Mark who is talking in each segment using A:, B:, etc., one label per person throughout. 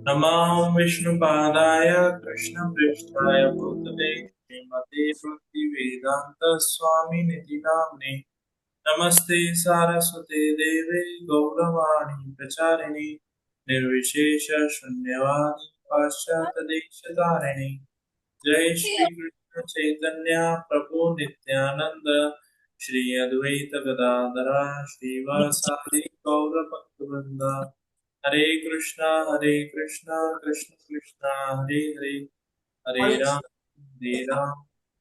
A: नमो विष्णुपादाय कृष्णपृष्ठाय भूतले श्रीमते भक्तिवेदान्त स्वामिनिति नाम्ने नमस्ते सारस्वते देवे गौरवाणी प्रचारिणे निर्विशेष शून्यवादी पाश्चात्यदेशतारिणे जय श्री कृष्ण चैतन्य प्रभु नित्यानंद श्री अद्वैत गदाधर श्रीवासादि गौर भक्तवृंद हरे Krishna Krishna Krishna Hare Hare Hare Ram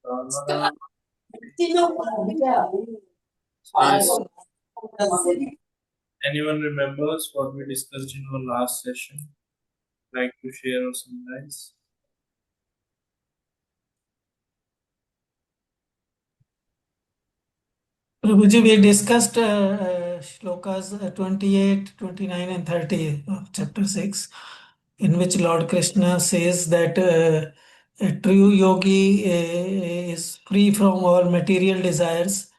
A: Ram Ram Yes. Anyone remembers what we discussed in our last session? Like to share or summarize?
B: Prabhuji, we discussed shlokas 28, 29 and 30 of chapter 6, in which Lord Krishna says that a true yogi is free from all material desires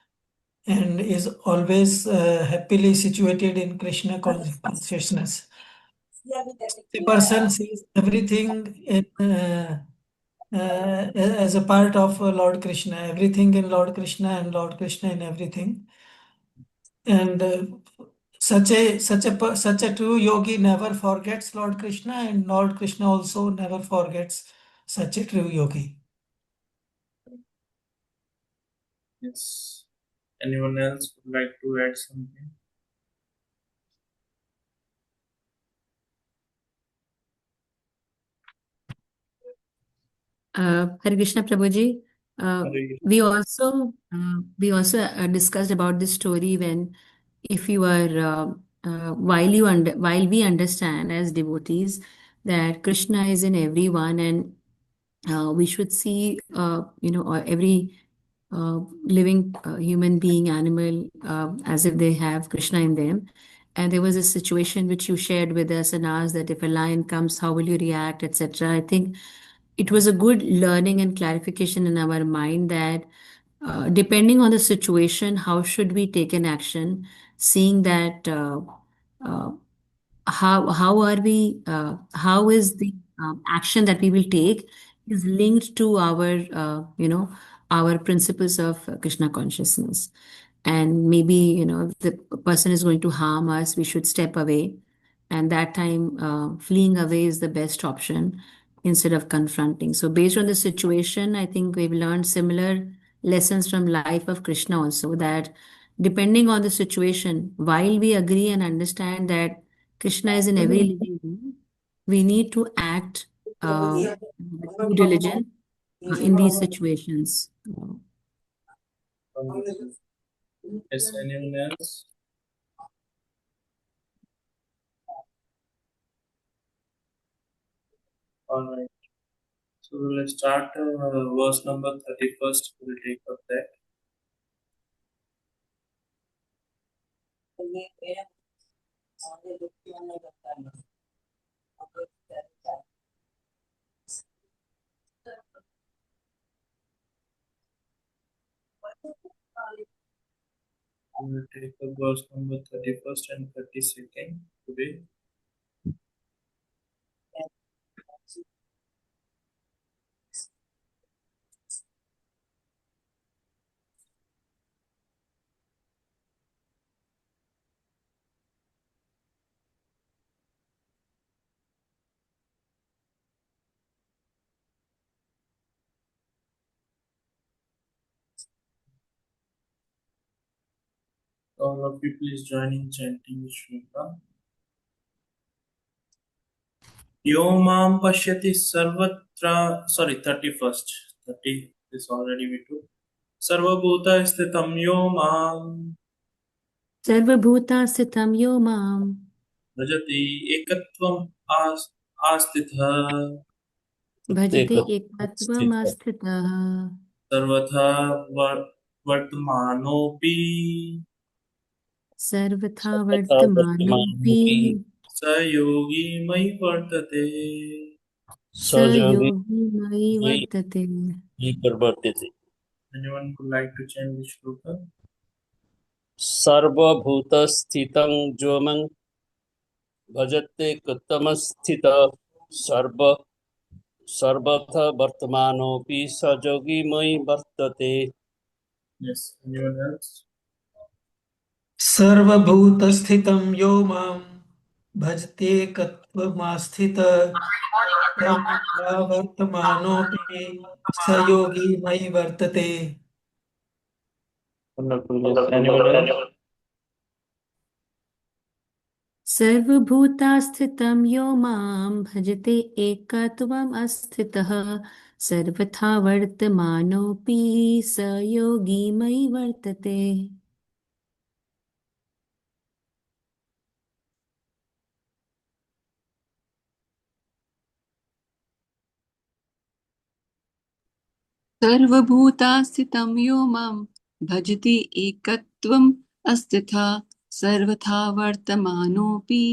B: and is always happily situated in Krishna consciousness. The person sees everything as a part of Lord Krishna, everything in Lord Krishna and Lord Krishna in everything. And such a true yogi never forgets Lord Krishna, and Lord Krishna also never forgets such a true yogi.
A: Yes. Anyone else would like to add something?
C: Hare Krishna Prabhuji.
A: Hare
C: We also discussed about this story when if you are while we understand as devotees that Krishna is in everyone and we should see every living human being animal as if they have Krishna in them. And there was a situation which you shared with us and asked that if a lion comes, how will you react, etc. I think it was a good learning and clarification in our mind that depending on the situation, how should we take an action, seeing that uh, how are we how is the action that we will take is linked to our our principles of Krishna consciousness. And maybe if the person is going to harm us, we should step away, and that time fleeing away is the best option instead of confronting. So based on the situation, I think we've learned similar lessons from life of Krishna also, that depending on the situation, while we agree and understand that Krishna is in every living being, we need to act with due diligence in these situations.
A: Understood. Yes, anyone else? All right. So let's start verse number 31st. We'll take up that. We'll take up verse number 31st and 32nd today. All of you please join in chanting the shloka. Yo mam pashyati sarvatra, sorry, 31st. 30 is already we took. Sarvabhuta sthitam yo mam
C: Sarvabhuta Sthitam Yo Mam
A: bhajati ekatvam astitha
C: Bhajate Ekatvam Astitah
A: sarvatha vartmanopi
C: Sarvatha Vartamanopi
A: स योगी मयि वर्तते.
C: Sayogi Mai Vartate.
A: Anyone would like to chant the shloka?
D: सर्वभूतस्थितं जो मं भजते कृतमस्थित सर्व सर्वथा वर्तमानोऽपि स योगी मयि वर्तते।
A: Yes, anyone else?
B: सर्वभूतस्थितं यो मां भजत्येकत्वमास्थितः सर्वथा वर्तमानोऽपि स योगी मयि वर्तते।
A: Wonderful. Yes, anyone else?
C: सर्वभूतास्थितं यो मां भजते एकत्वम् अस्थितः सर्वथा वर्तमानोऽपि स योगी मयि वर्तते।
E: सर्वभूतास्थितं यो मां भजति एकत्वम् अस्थितः सर्वथा वर्तमानोऽपि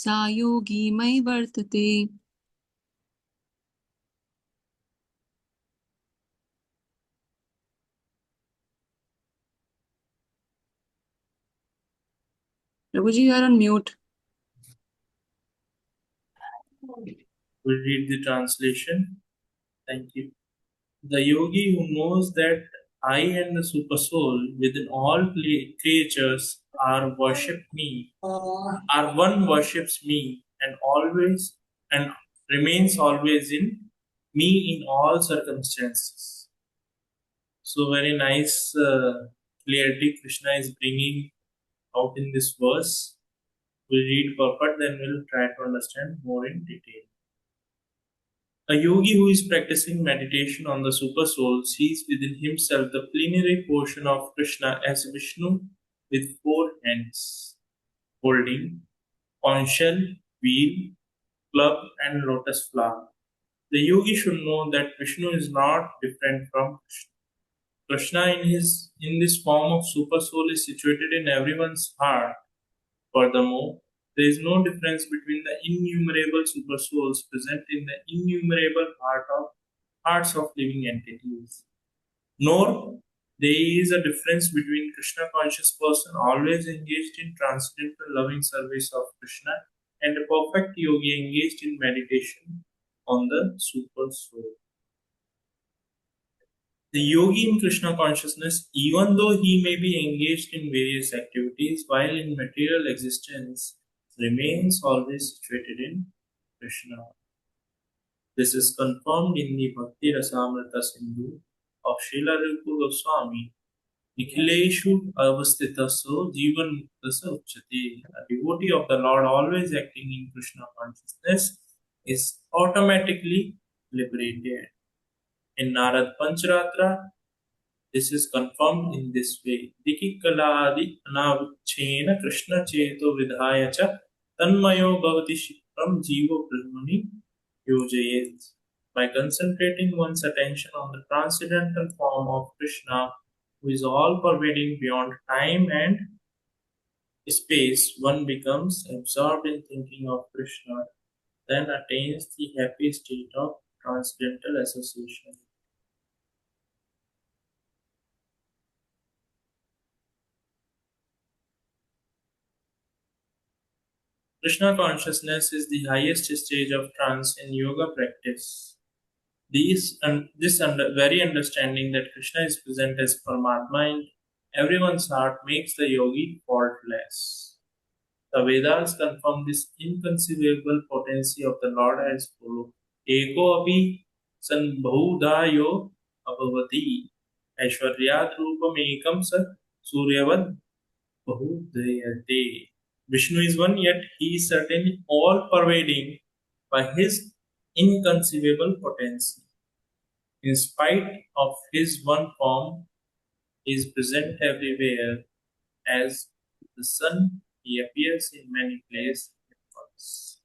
E: सा योगी मयि वर्तते। Prabhuji, you are on mute.
A: We'll read the translation. Thank you. The yogi who knows that I and the Supersoul within all creatures are one worships me and remains always in me in all circumstances. So very nice clarity Krishna is bringing out in this verse. We'll read purport, then we'll try to understand more in detail. A yogi who is practicing meditation on the Supersoul sees within himself the plenary portion of Krishna as Vishnu with four hands, holding conch shell, wheel, club, and lotus flower. The yogi should know that Vishnu is not different from Krishna. Krishna in this form of Supersoul is situated in everyone's heart. Furthermore, there is no difference between the innumerable supersouls present in the innumerable hearts of living entities. Nor there is a difference between Krishna conscious person always engaged in transcendental loving service of Krishna and a perfect yogi engaged in meditation on the super soul. The yogi in Krishna consciousness, even though he may be engaged in various activities while in material existence, remains always situated in Krishna. This is confirmed in the Bhakti Rasamrita Sindhu of Srila Rupa Goswami. Nikhileshu avastitaso jivan muktasa uchate. A devotee of the Lord always acting in Krishna consciousness is automatically liberated. In Narad Pancharatra, this is confirmed in this way. Dikikaladi anavichena Krishna cheto vidhaya cha tanmayo bhavati shikram jivo brahmani yojayet. By concentrating one's attention on the transcendental form of Krishna, who is all pervading beyond time and space, one becomes absorbed in thinking of Krishna, then attains the happy state of transcendental association. Krishna consciousness is the highest stage of trance in yoga practice. Very understanding that Krishna is present as Paramatma in everyone's heart makes the yogi faultless. The Vedas confirm this inconceivable potency of the Lord as follows. Eko api sanbhudayo abhavati aishwaryat rupam ekam sa suryavad bahudayate. Vishnu is one, yet he is certainly all pervading by his inconceivable potency. In spite of his one form, he is present everywhere. As the sun, he appears in many places at once.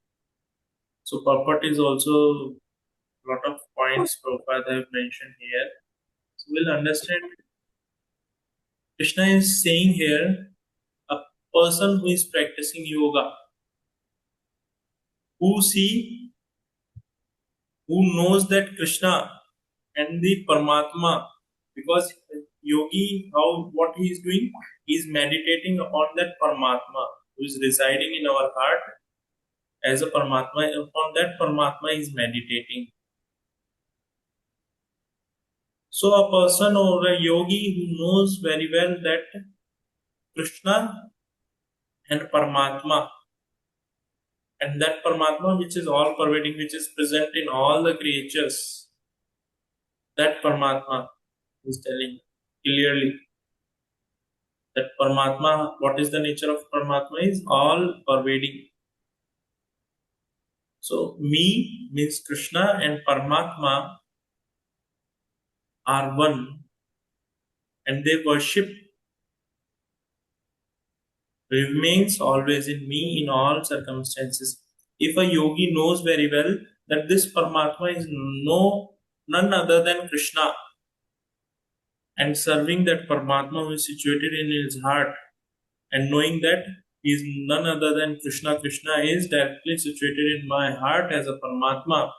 A: So, purport is also a lot of points Prabhupada have mentioned here. So, we'll understand Krishna is saying here a person who is practicing yoga, who knows that Krishna and the Paramatma, because yogi, what he is doing, he is meditating upon that Paramatma who is residing in our heart, as a Paramatma, upon that Paramatma is meditating. So a person or a yogi who knows very well that Krishna and Paramatma, and that Paramatma which is all pervading, which is present in all the creatures, that Paramatma is telling clearly that Paramatma, what is the nature of Paramatma, is all pervading. So me means Krishna and Paramatma are one, and their worship remains always in me in all circumstances. If a yogi knows very well that this Paramatma is none other than Krishna, and serving that Paramatma who is situated in his heart, and knowing that he is none other than Krishna, Krishna is directly situated in my heart as a Paramatma.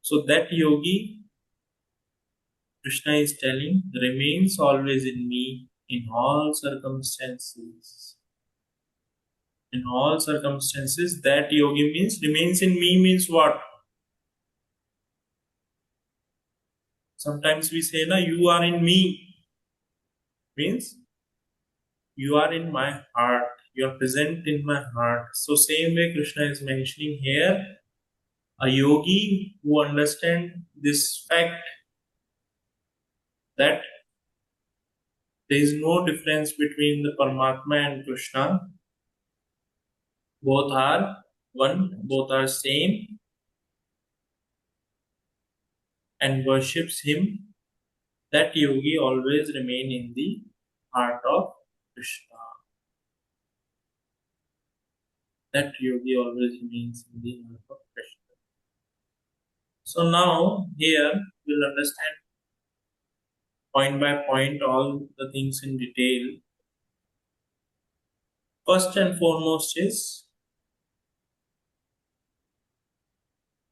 A: So that yogi, Krishna is telling, remains always in me in all circumstances. In all circumstances, that yogi means remains in me means what? Sometimes we say, na, you are in me, means you are in my heart, you are present in my heart. So, same way Krishna is mentioning here, a yogi who understands this fact that there is no difference between the Paramatma and Krishna, both are one, both are same, and worships him, that yogi always remain in the heart of Krishna. That yogi always remains in the heart of Krishna. So now here we'll understand point by point all the things in detail. First and foremost is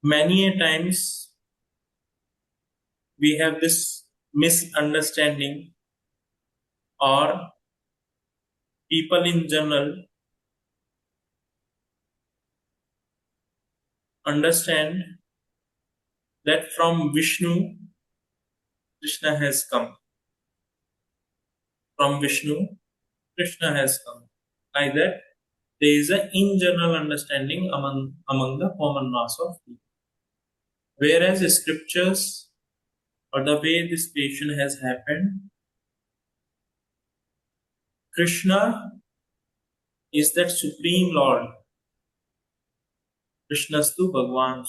A: many a times we have this misunderstanding, or people in general understand that from Vishnu Krishna has come. From Vishnu Krishna has come. Like that, there is an in general understanding among the common mass of people. Whereas the scriptures, or the way this creation has happened, Krishna is that Supreme Lord. Krishnastu Bhagwan.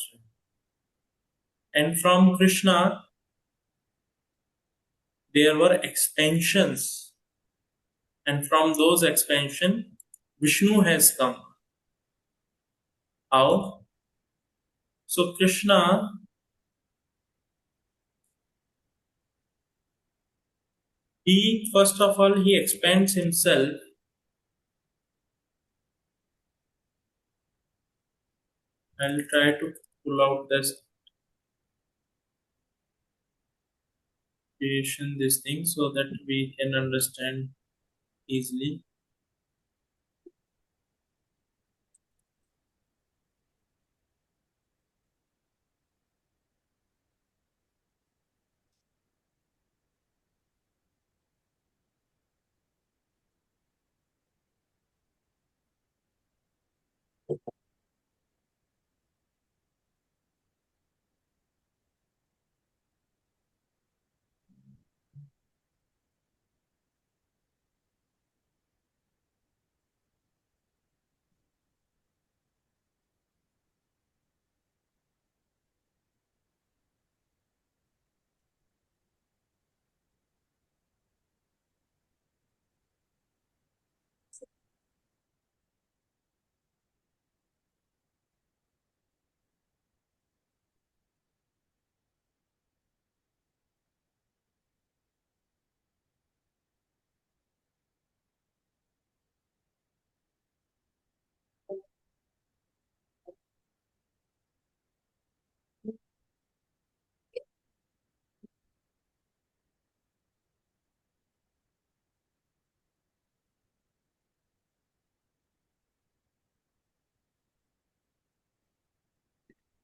A: And from Krishna, there were expansions. And from those expansions, Vishnu has come. How? So Krishna, he first of all, he expands himself. I'll try to pull out this creation, this thing, so that we can understand easily.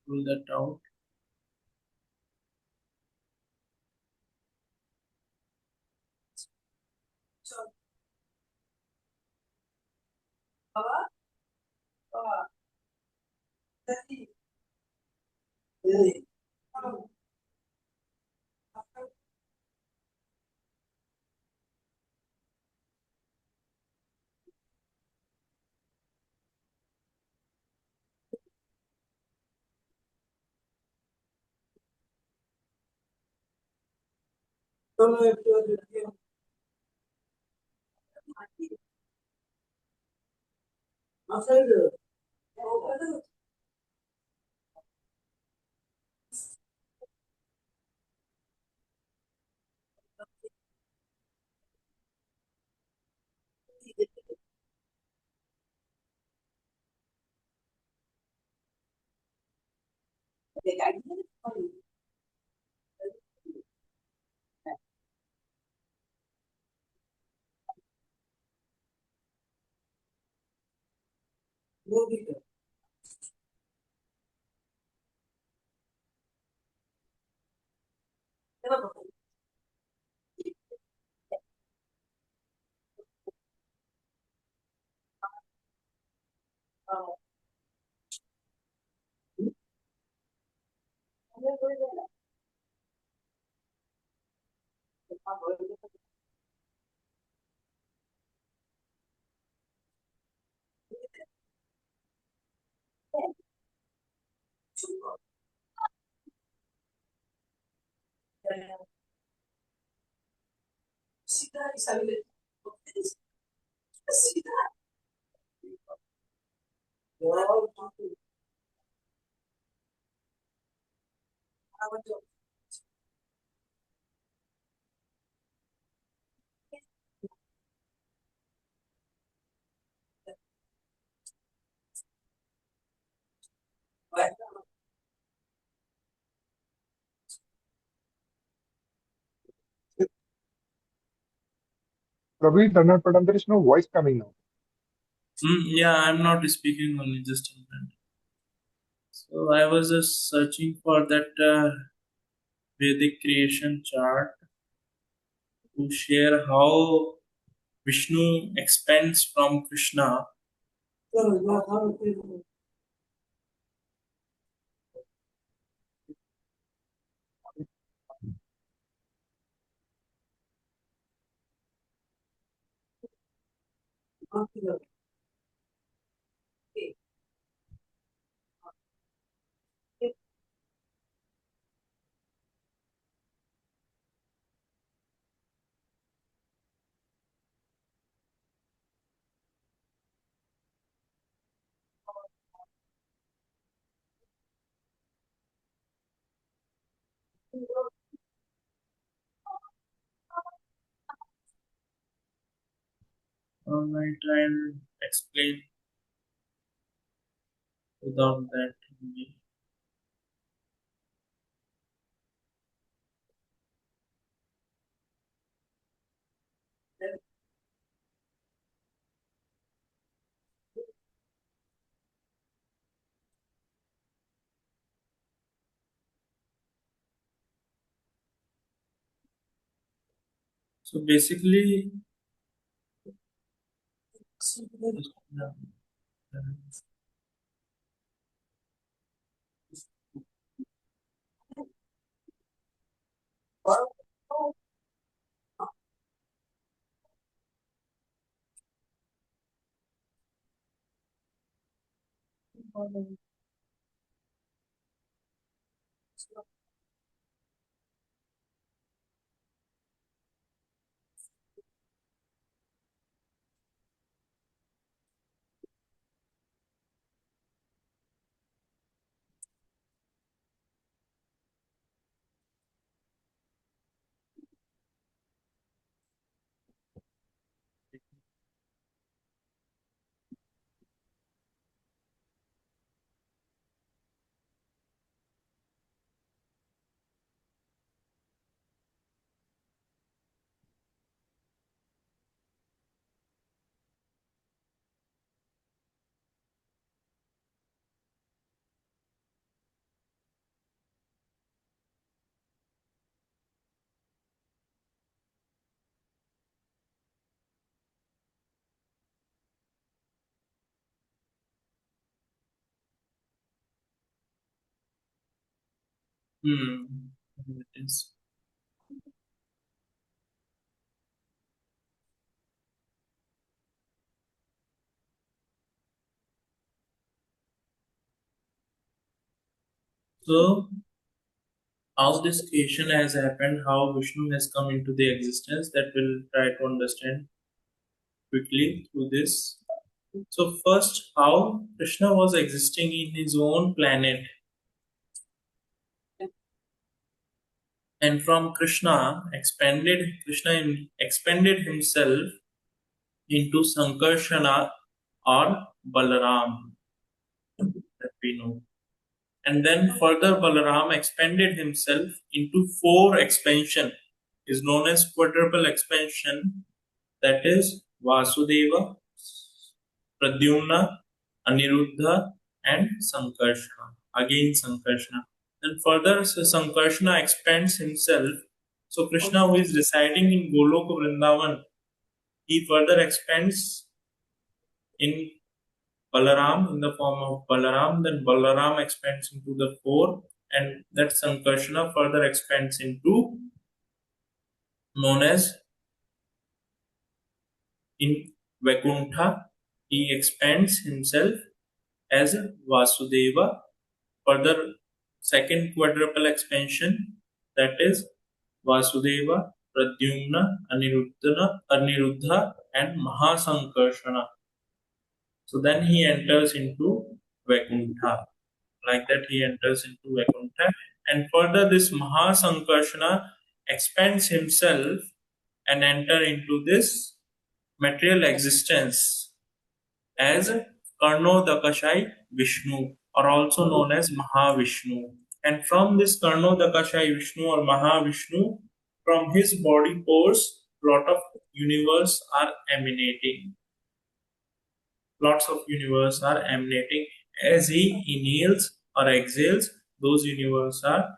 A: rule that out.
F: Praveen, turn on, there is no voice coming now.
A: Yeah, I'm not speaking only, just a minute. So I was just searching for that Vedic creation chart to share how Vishnu expands from Krishna. I try and explain without that. So basically, It is. So, how this creation has happened, how Vishnu has come into the existence, that we'll try to understand quickly through this. So, first, how Krishna was existing in his own planet, and from Krishna expanded himself into Sankarshana or Balaram, that we know. And then further Balaram expanded himself into four expansion, is known as quadruple expansion, that is Vasudeva, Pradyumna, Aniruddha and Sankarshana. Again Sankarshana. Then further Sankarshana expands himself. So Krishna, who is residing in Goloka Vrindavan, he further expands in Balaram in the form of Balaram, then Balaram expands into the four, and that Sankarshana further expands into known as in Vaikuntha. He expands himself as Vasudeva. Further, second quadruple expansion, that is Vasudeva, Pradyumna, Aniruddha, and Mahasankarshana. So then he enters into Vaikuntha. Like that, he enters into Vaikuntha. And further, this Mahasankarshana expands himself and enter into this material existence as Karnodakashai Vishnu, or also known as Mahavishnu. And from this Karnodakashai Vishnu or Mahavishnu, from his body pores, lot of universe are emanating. Lots of universe are emanating as he inhales or exhales. Those universe are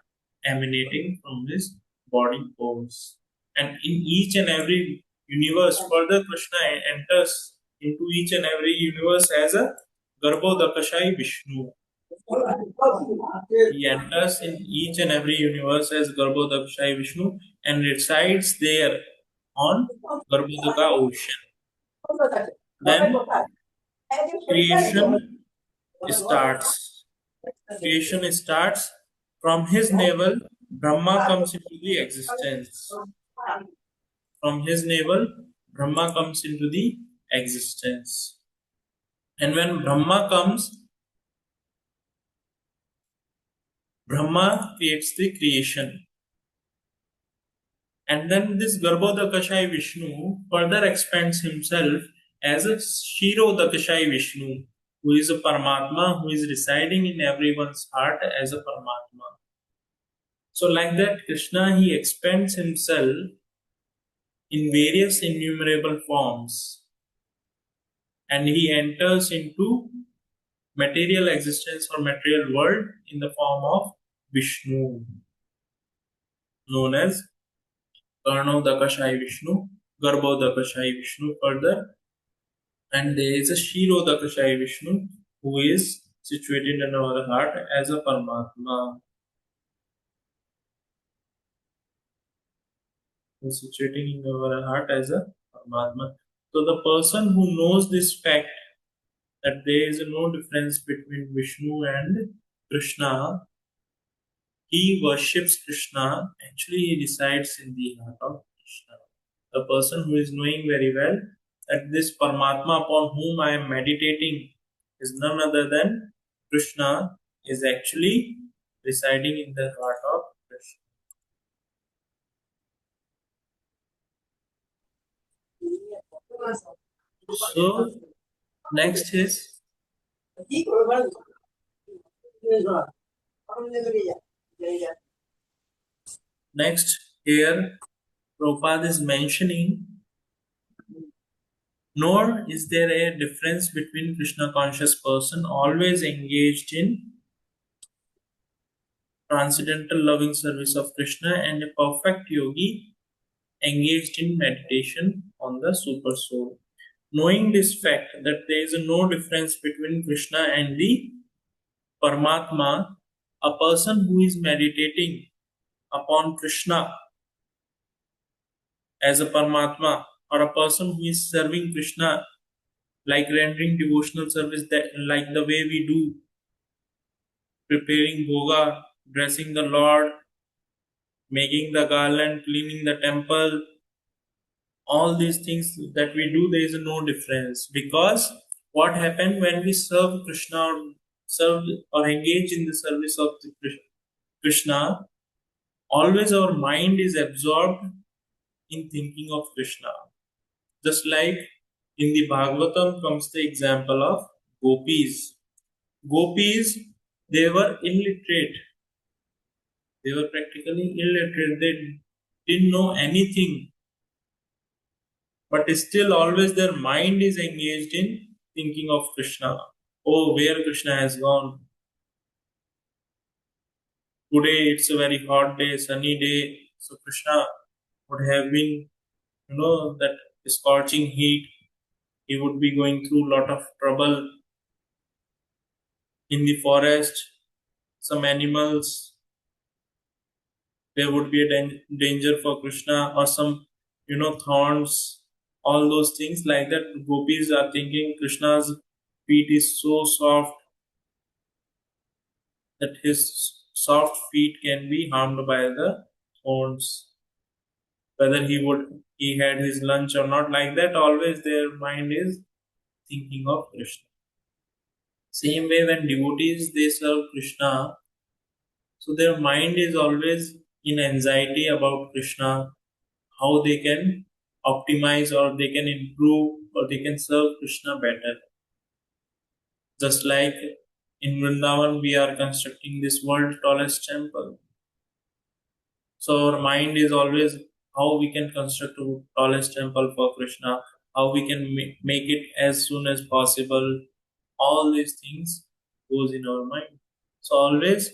A: emanating from his body pores, and in each and every universe, further Krishna enters into each and every universe as a Garbhodakashai Vishnu. He enters in each and every universe as Garbhodakashai Vishnu and resides there on Garbhodaka ocean. Then creation starts. Creation starts from his navel. Brahma comes into the existence. From his navel, Brahma comes into the existence. And when Brahma comes, Brahma creates the creation. And then this Garbhodakashai Vishnu further expands himself as a Shirodakashai Vishnu, who is a Paramatma, who is residing in everyone's heart as a Paramatma. So like that, Krishna, he expands himself in various innumerable forms, and he enters into material existence or material world in the form of Vishnu, known as Karnodakashai Vishnu, Garbhodakashai Vishnu further, and there is a Shirodakashai Vishnu who is situated in our heart as a Paramatma. Is situating in our heart as a Paramatma. So the person who knows this fact, that there is no difference between Vishnu and Krishna, he worships Krishna, actually he resides in the heart of Krishna. The person who is knowing very well that this Paramatma upon whom I am meditating is none other than Krishna, is actually residing in the heart of Krishna. So next is here Prabhupada is mentioning, nor is there a difference between Krishna conscious person always engaged in transcendental loving service of Krishna and a perfect yogi engaged in meditation on the super soul. Knowing this fact that there is no difference between Krishna and the Paramatma, A person who is meditating upon Krishna as a Paramatma, or a person who is serving Krishna, like rendering devotional service, that like the way we do, preparing bhoga, dressing the Lord, making the garland, cleaning the temple, all these things that we do, there is no difference. Because what happened when we serve Krishna, or serve or engage in the service of the Krishna, always our mind is absorbed in thinking of Krishna. Just like in the Bhagavatam comes the example of gopis. Gopis, they were illiterate. They were practically illiterate. They didn't know anything. But still, always their mind is engaged in thinking of Krishna. Oh, where Krishna has gone. Today it's a very hot day, sunny day. So Krishna would have been, that scorching heat. He would be going through a lot of trouble in the forest. Some animals, there would be a danger for Krishna, or some, thorns, all those things like that. Gopis are thinking Krishna's feet is so soft that his soft feet can be harmed by the thorns. Whether he had his lunch or not, like that, always their mind is thinking of Krishna. Same way when devotees they serve Krishna, so their mind is always in anxiety about Krishna, how they can optimize, or they can improve, or they can serve Krishna better. Just like in Vrindavan, we are constructing this world tallest temple. So our mind is always how we can construct a tallest temple for Krishna, how we can make it as soon as possible. All these things goes in our mind. So always,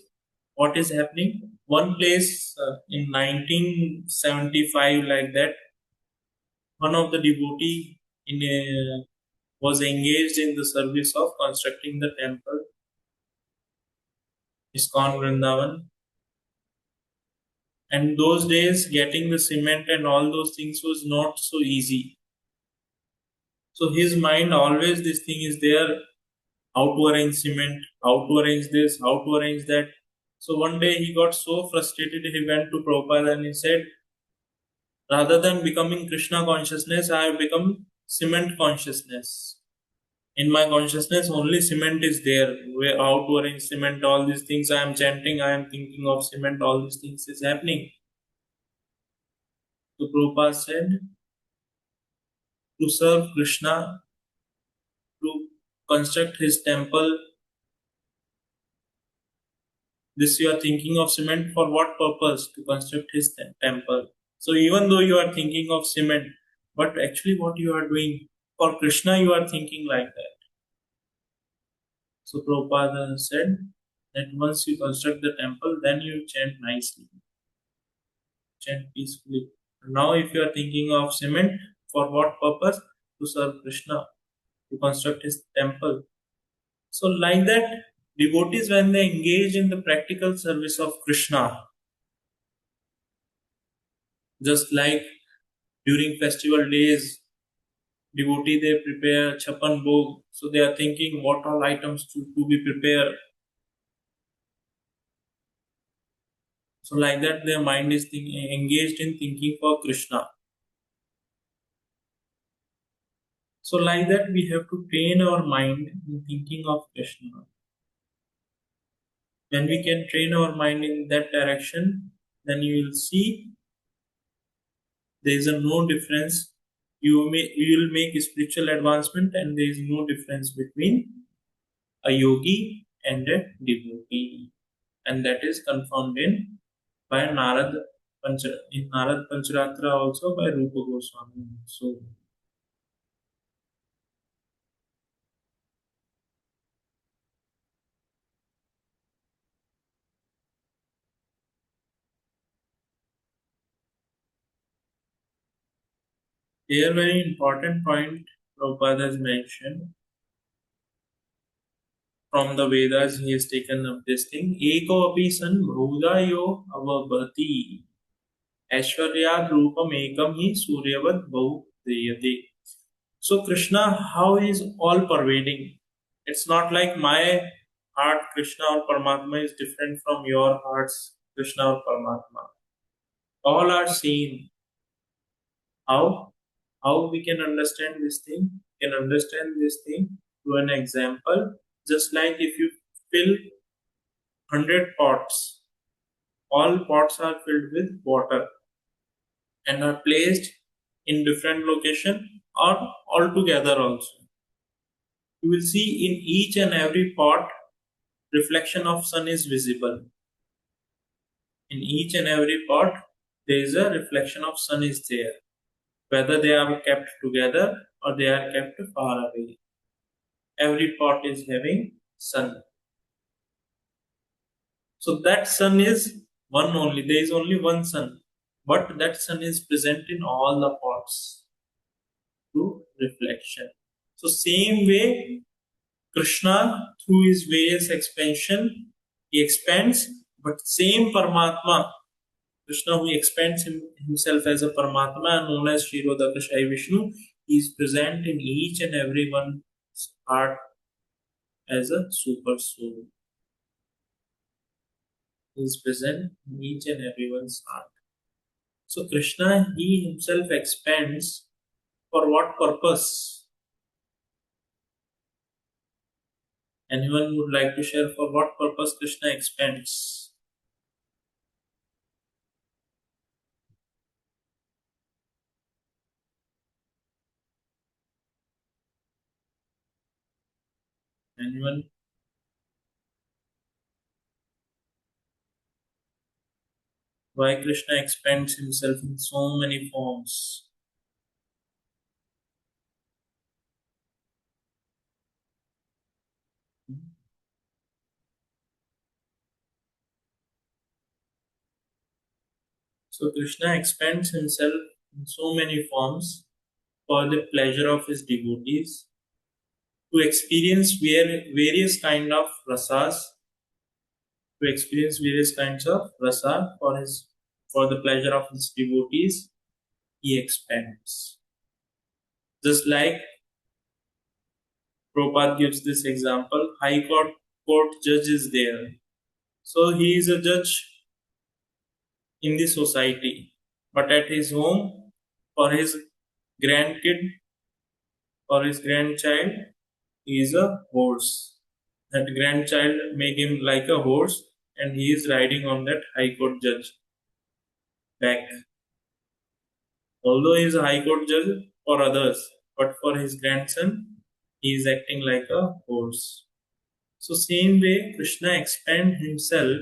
A: what is happening? One place in 1975, like that, one of the devotee was engaged in the service of constructing the temple, ISKCON Vrindavan. And those days, getting the cement and all those things was not so easy. So his mind always, this thing is there, how to arrange cement, how to arrange this, how to arrange that. So one day he got so frustrated, he went to Prabhupada and he said, rather than becoming Krishna consciousness, I have become cement consciousness. In my consciousness, only cement is there. How to arrange cement, all these things I am chanting, I am thinking of cement, all these things is happening. So Prabhupada said, to serve Krishna, to construct his temple, this you are thinking of cement for what purpose? To construct his temple. So even though you are thinking of cement, but actually what you are doing for Krishna, you are thinking like that. So Prabhupada said that once you construct the temple, then you chant nicely, chant peacefully. Now if you are thinking of cement, for what purpose? To serve Krishna, to construct his temple. So like that, devotees, when they engage in the practical service of Krishna, just like during festival days, devotee they prepare chapan bhog, so they are thinking what all items to be prepared. So like that, their mind is engaged in thinking for Krishna. So like that, we have to train our mind in thinking of Krishna. When we can train our mind in that direction, then you will see there is a no difference. You will make spiritual advancement, and there is no difference between a yogi and a devotee, and that is confirmed in by Narad in Narad Pancharatra, also by Rupa Goswami. So here very important point Prabhupada has mentioned. from the Vedas he has taken up this thing. Eko api san bhudayo avabhati. Aishwaryad Rupam Ekam Hi Suryavad Bahu Deyate. So Krishna, how he is all pervading. It's not like my heart Krishna or Paramatma is different from your hearts Krishna or Paramatma. All are same. How? How we can understand this thing? We can understand this thing through an example. Just like if you fill 100 pots, all pots are filled with water and are placed in different location or all together also. You will see in each and every pot reflection of sun is visible. In each and every pot there is a reflection of sun is there. Whether they are kept together or they are kept far away. Every pot is having sun. So that sun is one only. There is only one sun. But that sun is present in all the pots through reflection. So same way Krishna through his various expansion he expands, but same Paramatma Krishna who expands himself as a Paramatma known as Kshirodakashayi Vishnu, he is present in each and every one's heart as a super soul. He is present in each and everyone's heart. So Krishna, he himself expands for what purpose? Anyone would like to share for what purpose Krishna expands? Anyone? Why Krishna expands himself in so many forms? So Krishna expands himself in so many forms for the pleasure of his devotees to experience various kind of rasas, to experience various kinds of rasa for the pleasure of his devotees. He expands. Just like Prabhupada gives this example, High Court judge is there. So he is a judge in the society, but at his home, for his grandkid, for his grandchild, he is a horse. That grandchild make him like a horse and he is riding on that High Court judge back. Although he is a High Court judge for others, but for his grandson, he is acting like a horse. So same way, Krishna expands himself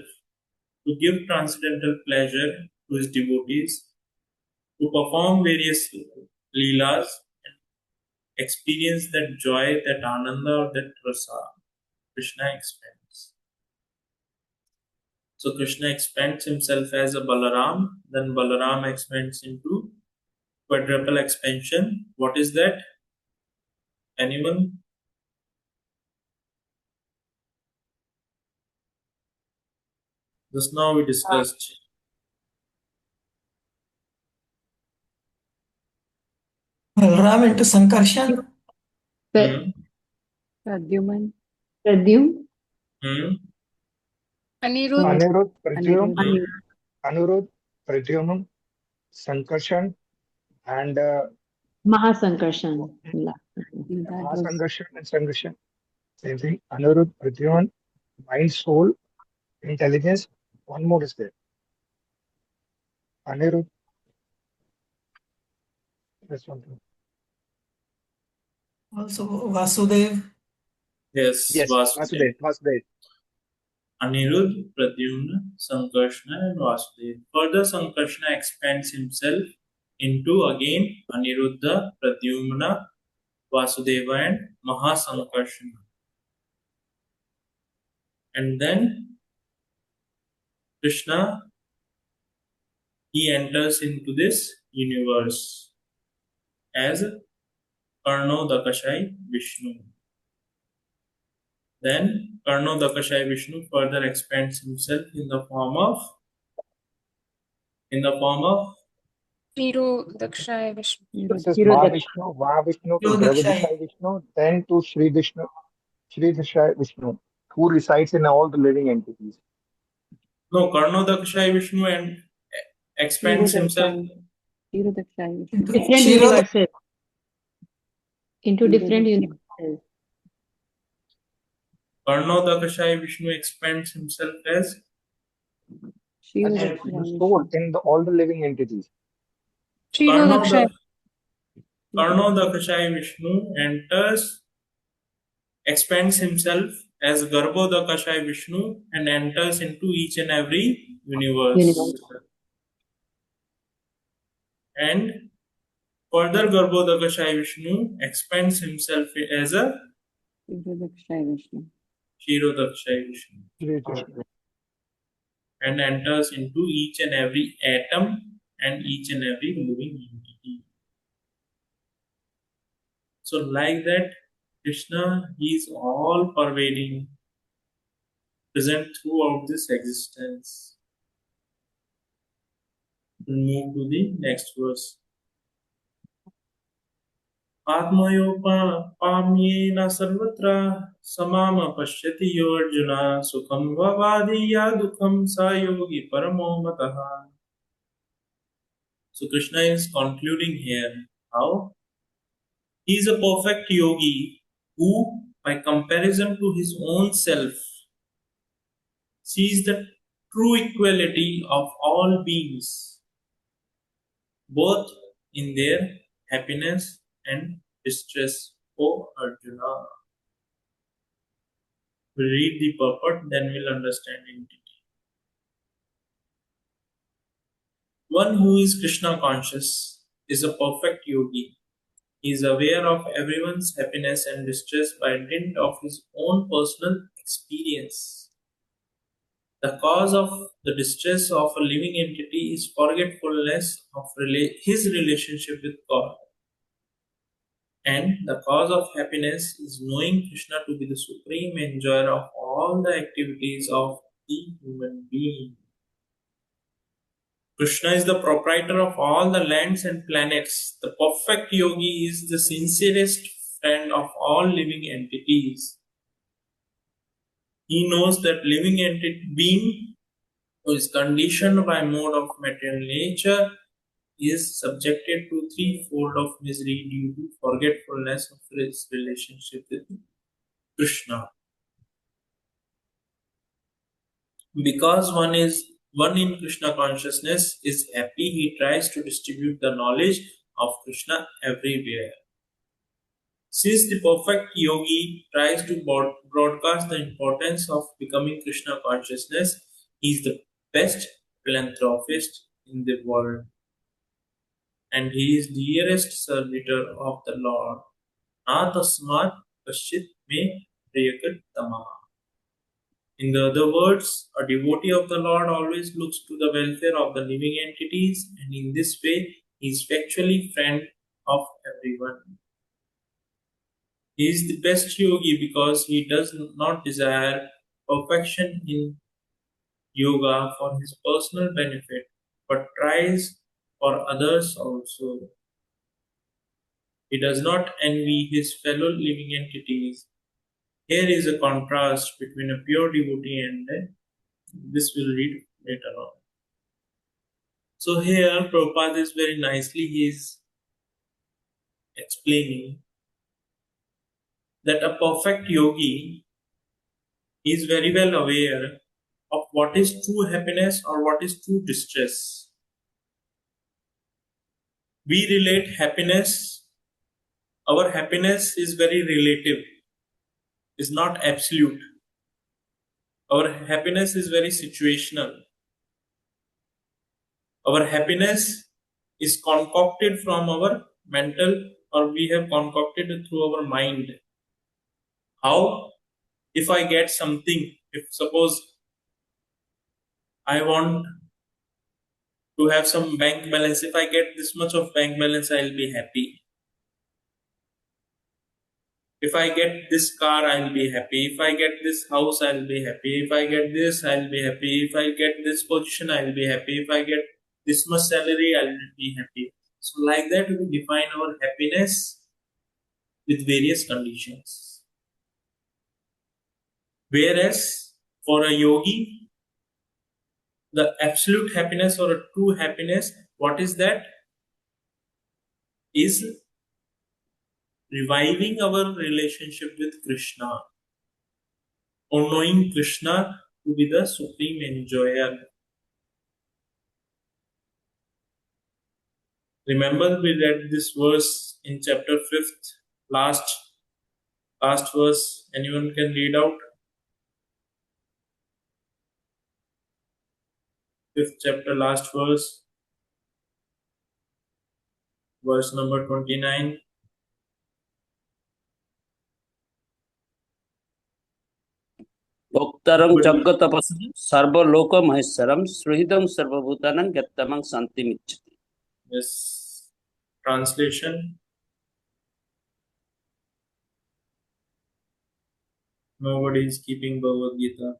A: to give transcendental pleasure to his devotees, to perform various leelas and experience that joy, that ananda or that rasa. Krishna expands. So Krishna expands himself as a Balaram, then Balaram expands into quadruple expansion. What is that? Anyone? Just now we discussed.
B: Balram into Sankarshan.
A: Hmm?
E: Pradyuman.
A: Hmm?
E: Anirudh.
F: Anirudh, Pradyum,
E: Anirudh.
F: Anirudh, Pradyumnam, Sankarshan, and
C: Mahasankarshan.
E: That was
F: Mahasankarshan and Sankarshan. Same thing. Anirudh, Pradyuman, mind, soul, intelligence. One more is there. Anirudh, that's one thing.
B: Also Vasudev.
A: Yes,
F: Yes,
A: Vasudev.
F: Vasudev.
A: Anirudh, Pradyumna, Sankarshna and Vasudev. Further, Sankarshna expands himself into again Aniruddha, Pradyumna, Vasudeva and Mahasankarshna. And then Krishna, he enters into this universe as Karno Dakashai Vishnu. Then Karno Dakashai Vishnu further expands himself in the form of
E: Shiro Dakshaya Vishnu.
F: This is
E: Kshirodakshaya.
F: Mahavishnu to
B: Yodakshai.
F: Dravidishai Vishnu, then to Sri Dishai Vishnu, who resides in all the living entities.
A: no Karno Dakashai Vishnu and expands himself.
E: Kshirodakshaya Vishnu.
B: Into
G: Different
B: Shiro,
G: universes. Into different universes.
A: Karno Dakashai Vishnu expands himself as
F: As
E: Kshirodakshaya
F: the
E: Vishnu.
F: soul in all the living entities.
A: Karno
E: Kshirodakshaya.
A: Dakashai Vishnu expands himself as Garbho Dakashai Vishnu and enters into each and every universe.
G: Universe.
A: And further Garbho Dakashai Vishnu expands himself as a
E: Kshirodakshaya Vishnu.
A: Shiro Dakashai Vishnu
F: Sri Krishna.
A: and enters into each and every atom and each and every living entity. So like that, Krishna, he is all pervading, present throughout this existence. We'll move to the next verse. Atmayopamyena sarvatra samama pashyati yo arjuna sukham vavadi ya dukham sa yogi paramo mataha. So Krishna is concluding here how he is a perfect yogi who, by comparison to his own self, sees the true equality of all beings, both in their happiness and distress. O Arjuna. We'll read the purport, then we'll understand in detail. One who is Krishna conscious is a perfect yogi. He is aware of everyone's happiness and distress by dint of his own personal experience. The cause of the distress of a living entity is forgetfulness of his relationship with God. And the cause of happiness is knowing Krishna to be the supreme enjoyer of all the activities of the human being. Krishna is the proprietor of all the lands and planets. The perfect yogi is the sincerest friend of all living entities. He knows that living being who is conditioned by mode of material nature is subjected to threefold of misery due to forgetfulness of his relationship with Krishna. Because one in Krishna consciousness is happy, he tries to distribute the knowledge of Krishna everywhere. Since the perfect yogi tries to broadcast the importance of becoming Krishna consciousness, he is the best philanthropist in the world. And he is dearest servitor of the Lord. Na tasmat kaschit me priyakat tamaha. In the other words, a devotee of the Lord always looks to the welfare of the living entities, and in this way, he is factually friend of everyone. He is the best yogi because he does not desire perfection in yoga for his personal benefit, but tries for others also. He does not envy his fellow living entities. Here is a contrast between a pure devotee and this we'll read later on. So here Prabhupada is very nicely he is explaining that a perfect yogi is very well aware of what is true happiness or what is true distress. We relate happiness, our happiness is very relative, is not absolute. Our happiness is very situational. Our happiness is concocted from our mental, or we have concocted it through our mind. How? If I get something, if suppose I want to have some bank balance, if I get this much of bank balance, I'll be happy. If I get this car, I'll be happy. If I get this house, I'll be happy. If I get this, I'll be happy. If I get this position, I'll be happy. If I get this much salary, I'll be happy. So, like that, we define our happiness with various conditions. Whereas for a yogi, the absolute happiness or a true happiness, what is that? Is reviving our relationship with Krishna, or knowing Krishna to be the supreme enjoyer. Remember, we read this verse in chapter 5th, last verse. Anyone can read out? 5th chapter, last verse, verse number 29.
D: भोक्तारं जगतपसं सर्वलोकमहेश्वरं सुहृदं सर्वभूतानां यत्तमं शान्तिमिच्छति.
A: Yes. Translation. Nobody is keeping Bhagavad Gita.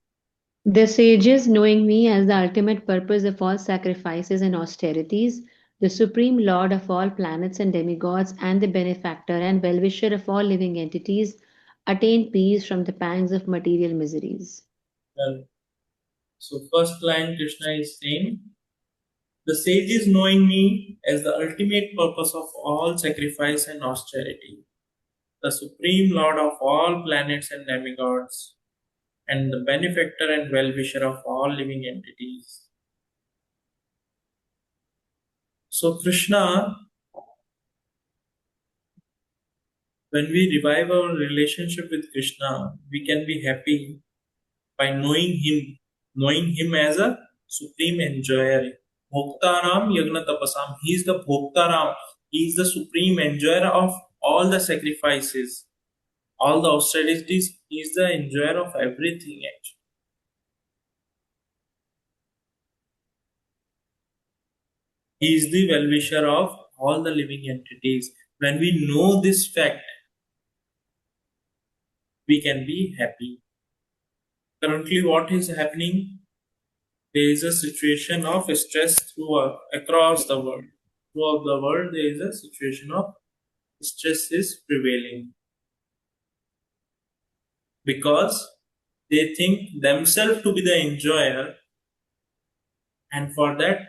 G: The sages, knowing me as the ultimate purpose of all sacrifices and austerities, the supreme lord of all planets and demigods, and the benefactor and well-wisher of all living entities, attain peace from the pangs of material miseries.
A: Well, so first line Krishna is saying, the sages knowing me as the ultimate purpose of all sacrifice and austerity, the supreme lord of all planets and demigods, and the benefactor and well-wisher of all living entities. So Krishna, when we revive our relationship with Krishna, we can be happy by knowing him as a supreme enjoyer. Bhoktaram Yagna Tapasam. He is the Bhoktaram. He is the supreme enjoyer of all the sacrifices, all the austerities. He is the enjoyer of everything actually. He is the well-wisher of all the living entities. When we know this fact, we can be happy. Currently, what is happening? There is a situation of stress across the world. Throughout the world, there is a situation of stress is prevailing. Because they think themselves to be the enjoyer, and for that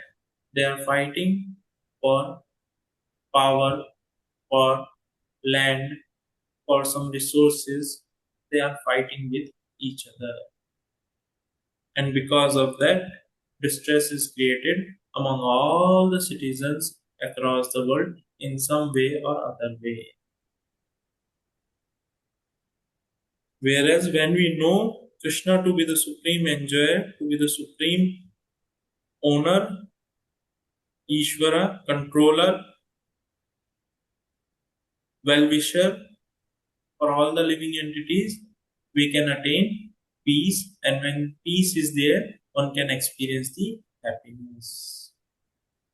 A: they are fighting for power, for land, for some resources. They are fighting with each other, and because of that, distress is created among all the citizens across the world in some way or other way. Whereas when we know Krishna to be the supreme enjoyer, to be the supreme owner, Ishvara, controller, well-wisher for all the living entities, we can attain peace, and when peace is there, one can experience the happiness.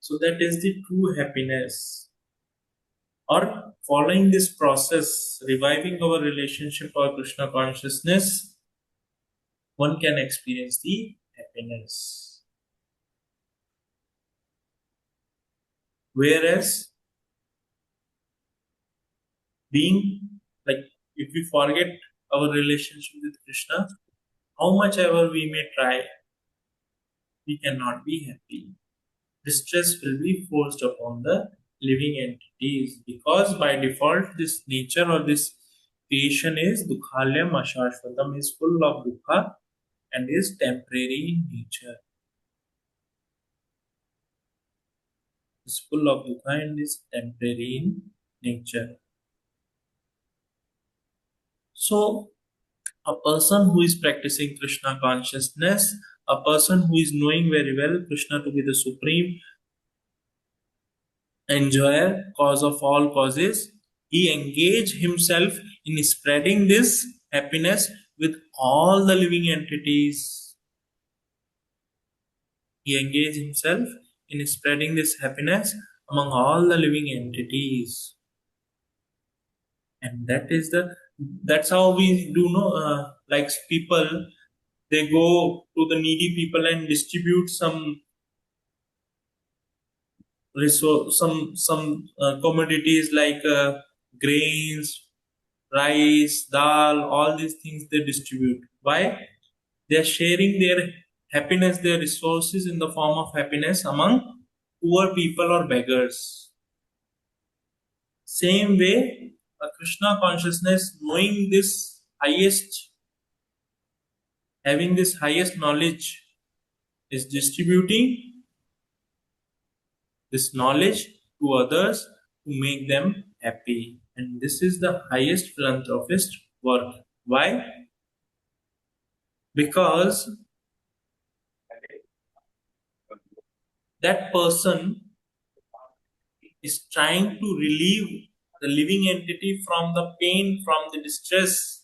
A: So that is the true happiness. Or following this process, reviving our relationship or Krishna consciousness, one can experience the happiness. Whereas if we forget our relationship with Krishna, how much ever we may try, we cannot be happy. Distress will be forced upon the living entities, because by default this nature or this creation is dukhalyam ashashvatam, is full of dukha and is temporary in nature. Is full of dukha and is temporary in nature. So a person who is practicing Krishna consciousness, a person who is knowing very well Krishna to be the supreme enjoyer, cause of all causes, he engage himself in spreading this happiness with all the living entities. He engage himself in spreading this happiness among all the living entities. And that is the That's how we do know, like people, they go to the needy people and distribute some resource, some commodities like grains, rice, dal, all these things they distribute. Why? They are sharing their happiness, their resources in the form of happiness among poor people or beggars. Same way, a Krishna consciousness, knowing this highest, having this highest knowledge, is distributing this knowledge to others to make them happy. And this is the highest philanthropist work. Why? Because that person is trying to relieve the living entity from the pain, from the distress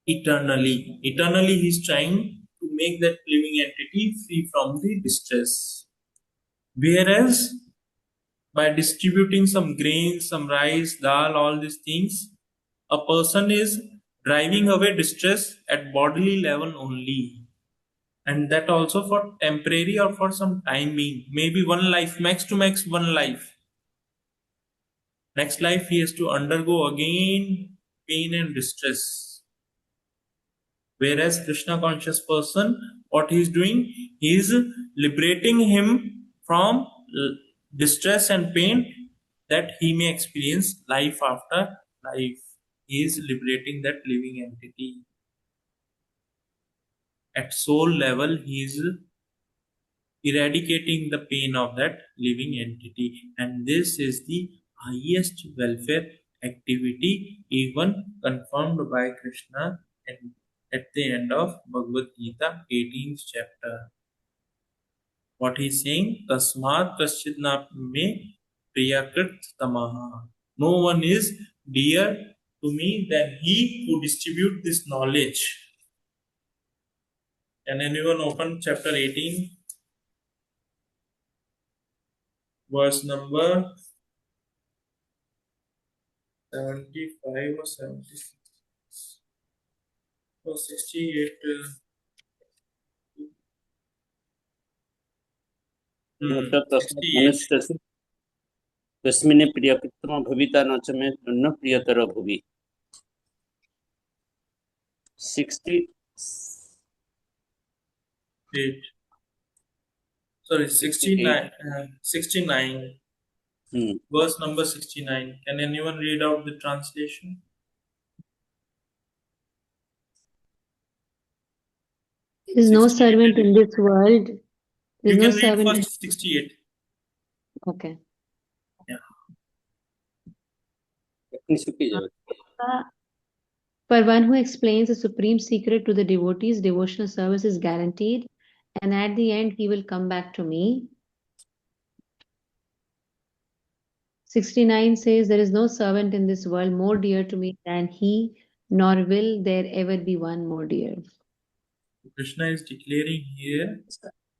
A: eternally. Eternally, he is trying to make that living entity free from the distress. Whereas, by distributing some grains, some rice, dal, all these things, a person is driving away distress at bodily level only. And that also for temporary or for some time being, maybe one life, max to max one life. Next life he has to undergo again pain and distress. Whereas Krishna conscious person, what he is doing, he is liberating him from distress and pain that he may experience life after life. He is liberating that living entity. At soul level, he is eradicating the pain of that living entity. And this is the highest welfare activity, even confirmed by Krishna at the end of Bhagavad Gita, 18th chapter. What he is saying, Tasmat Kaschidna me priyakrit tamaha. No one is dear to me than he who distributes this knowledge. Can anyone open chapter 18, verse number 75 or 76 or 68?
D: तस्मात्
A: 68.
D: मनुष्यस्य तस्मिन् प्रियकृत्तमो भविता न च मे न प्रियतर भुवि 60
A: Sorry, 69. 69. Verse number 69. Can anyone read out the translation?
G: There is no servant in this world. There
A: You
G: is no
A: can read
G: servant.
A: first 68.
G: Okay.
A: Yeah.
G: For one who explains the supreme secret to the devotees, devotional service is guaranteed, and at the end he will come back to me. 69 says, there is no servant in this world more dear to me than he, nor will there ever be one more dear.
A: Krishna is declaring here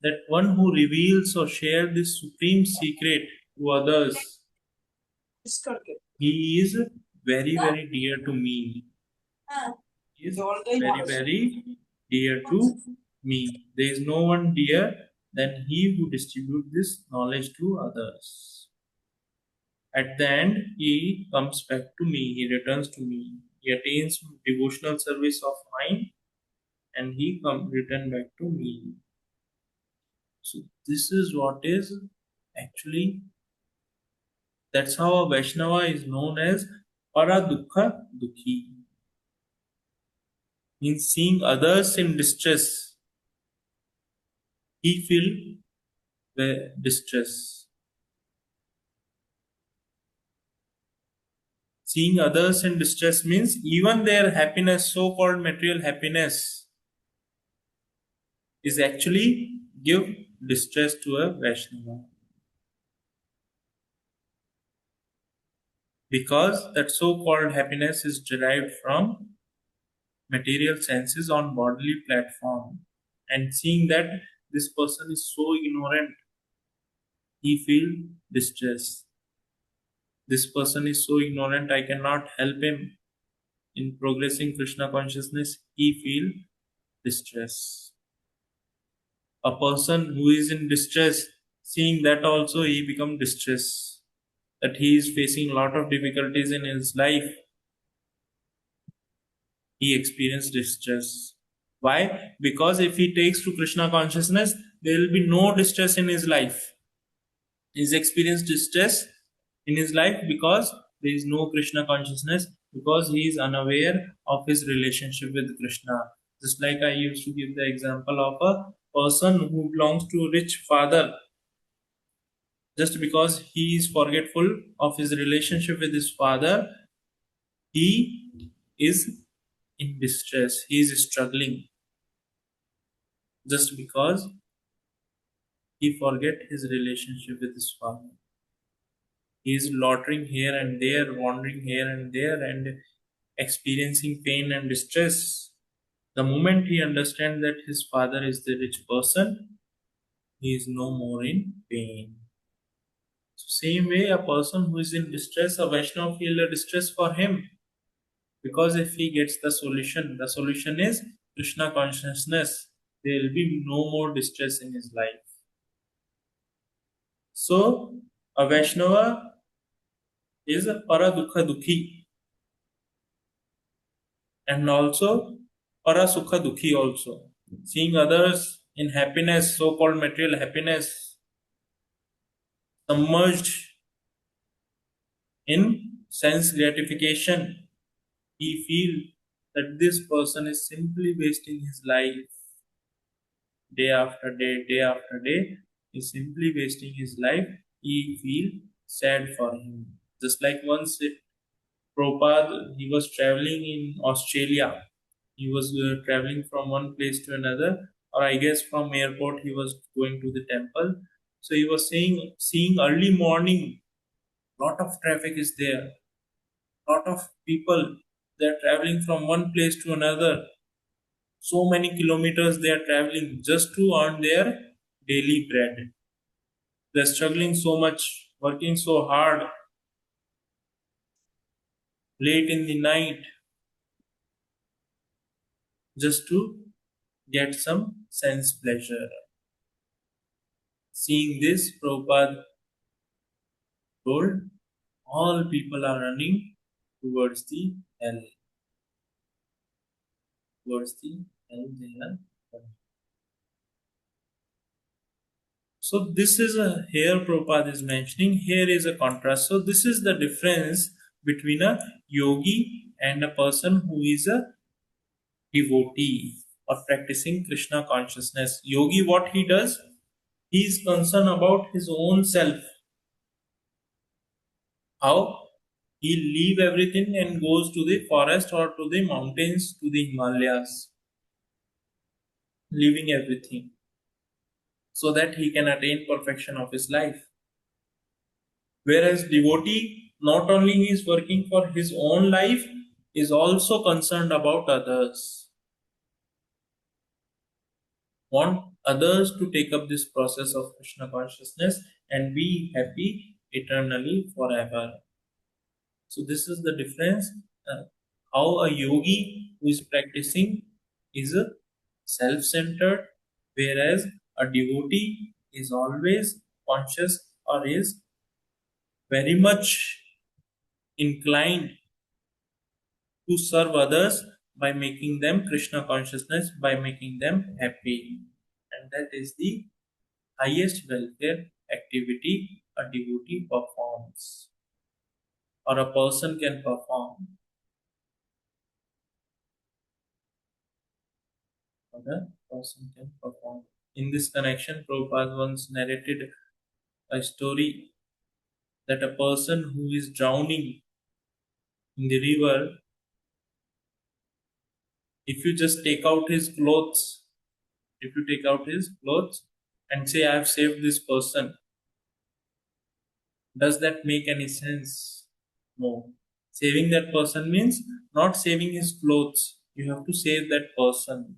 A: that one who reveals or shares this supreme secret to others, he is very, very dear to me. He is very, very dear to me. There is no one dear than he who distributes this knowledge to others. At the end, he comes back to me, he returns to me. He attains devotional service of mine and he return back to me. So this is what is actually, that's how a Vaishnava is known as Paradukha Dukhi. Means seeing others in distress, he feel the distress. Seeing others in distress means even their happiness, so-called material happiness, is actually give distress to a Vaishnava. Because that so-called happiness is derived from material senses on bodily platform, and seeing that this person is so ignorant, he feel distress. this person is so ignorant, I cannot help him in progressing Krishna consciousness, he feel distress. A person who is in distress, seeing that also he become distressed, that he is facing a lot of difficulties in his life, he experienced distress. Why? Because if he takes to Krishna consciousness, there will be no distress in his life. He's experienced distress in his life because there is no Krishna consciousness, because he is unaware of his relationship with Krishna. Just like I used to give the example of a person who belongs to a rich father, just because he is forgetful of his relationship with his father, he is in distress, he is struggling, just because he forget his relationship with his father. He is loitering here and there, wandering here and there, and experiencing pain and distress. The moment he understands that his father is the rich person, he is no more in pain. So same way, a person who is in distress, a Vaishnava feel a distress for him. Because if he gets the solution is Krishna consciousness, there will be no more distress in his life. So, a Vaishnava is a Paradukha Dukhi, and also Parasukha Dukhi also. Seeing others in happiness, so-called material happiness, submerged in sense gratification, he feels that this person is simply wasting his life. Day after day after day, is simply wasting his life. He feel sad for him. Just like once Prabhupada, he was traveling in Australia. He was traveling from one place to another, or I guess from airport he was going to the temple. So he was saying, seeing early morning, lot of traffic is there, lot of people, they are traveling from one place to another. So many kilometers they are traveling just to earn their daily bread. They're struggling so much, working so hard, late in the night, just to get some sense pleasure. Seeing this, Prabhupada told, all people are running towards the hell. Towards the hell they are running. So this is here Prabhupada is mentioning, here is a contrast. So this is the difference between a yogi and a person who is a devotee or practicing Krishna consciousness. Yogi, what he does, he is concerned about his own self. How he leave everything and goes to the forest or to the mountains, to the Himalayas, leaving everything, so that he can attain perfection of his life. Whereas devotee, not only he is working for his own life, is also concerned about others. Want others to take up this process of Krishna consciousness and be happy eternally forever. So this is the difference. How a yogi who is practicing is self-centered, whereas a devotee is always conscious or is very much inclined to serve others by making them Krishna consciousness, by making them happy. And that is the highest welfare activity a devotee performs or a person can perform. Or a person can perform. In this connection, Prabhupada once narrated a story that a person who is drowning in the river, if you just take out his clothes, if you take out his clothes and say, I have saved this person, does that make any sense? No. Saving that person means not saving his clothes. You have to save that person.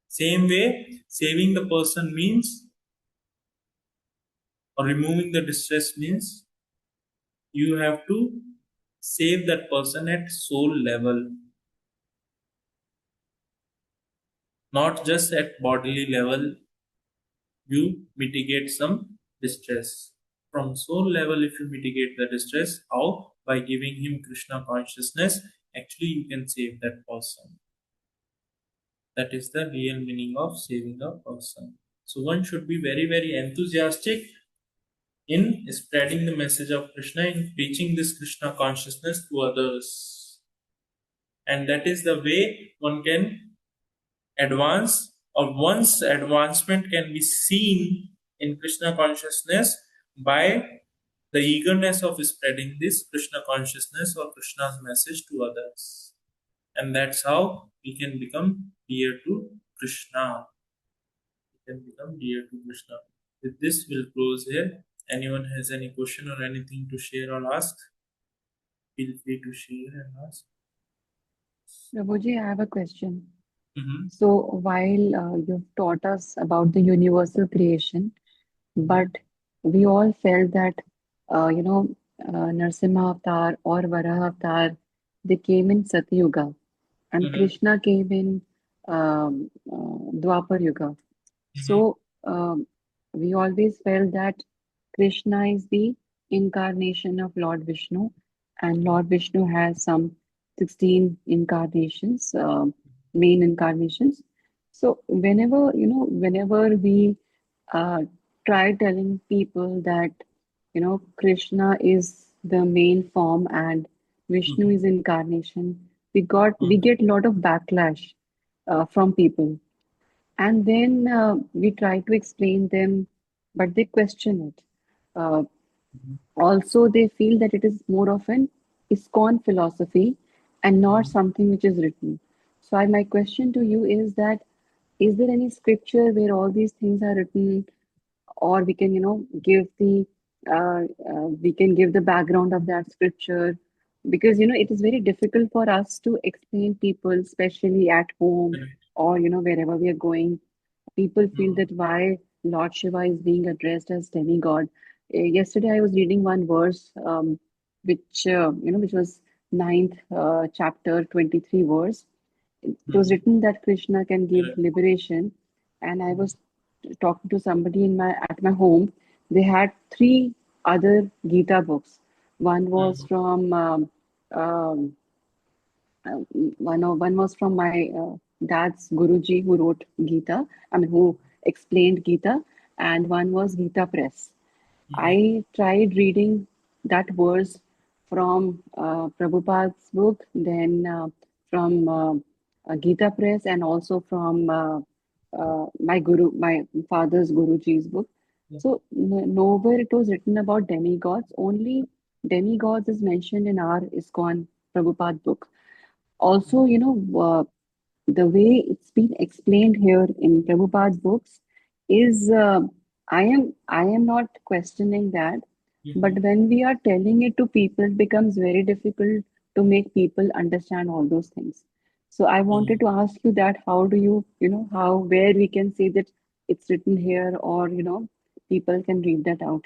A: Same way, saving the person means, or removing the distress means, you have to save that person at soul level, not just at bodily level. You mitigate some distress. From soul level, if you mitigate the distress, how? By giving him Krishna consciousness, actually you can save that person. That is the real meaning of saving a person. So one should be very, very enthusiastic in spreading the message of Krishna, in preaching this Krishna consciousness to others. And that is the way one can advance, or one's advancement can be seen in Krishna consciousness by the eagerness of spreading this Krishna consciousness or Krishna's message to others. And that's how we can become dear to Krishna. We can become dear to Krishna. With this, we'll close here. Anyone has any question or anything to share or ask? Feel free to share and ask.
E: Prabhuji, I have a question.
A: Mm-hmm.
E: So while you've taught us about the universal creation, but we all felt that, Narsimha Avatar or Varaha Avatar, they came in Satyuga, and
A: Mm-hmm.
E: Krishna came in Dwapar Yuga. So we always felt that Krishna is the incarnation of Lord Vishnu, and Lord Vishnu has some 16 incarnations, main incarnations. So whenever we uh, try telling people that Krishna is the main form and Vishnu is incarnation, we get a lot of backlash from people, and then we try to explain them, but they question it. Uh, Also, they feel that it is more of an ISKCON philosophy and not something which is written. So, my question to you is that, is there any scripture where all these things are written, or we can give the we can give the background of that scripture, because it is very difficult for us to explain people, especially at home or wherever we are going. People feel that why Lord Shiva is being addressed as demigod. Yesterday I was reading one verse, which was ninth chapter 23 verse. It was written that Krishna can give liberation, and I was talking to somebody at my home. They had three other Gita books. One was from um, one was from my dad's Guruji who wrote Gita. I mean, who explained Gita, and one was Gita Press. I tried reading that verse from Prabhupada's book, then from Gita Press, and also from my father's Guruji's book. So nowhere it was written about demigods. Only demigods is mentioned in our ISKCON Prabhupada book. Also, the way it's been explained here in Prabhupada's books is I am not questioning that, but when we are telling it to people, it becomes very difficult to make people understand all those things. So I wanted to ask you that how do how where we can see that it's written here, or people can read that out.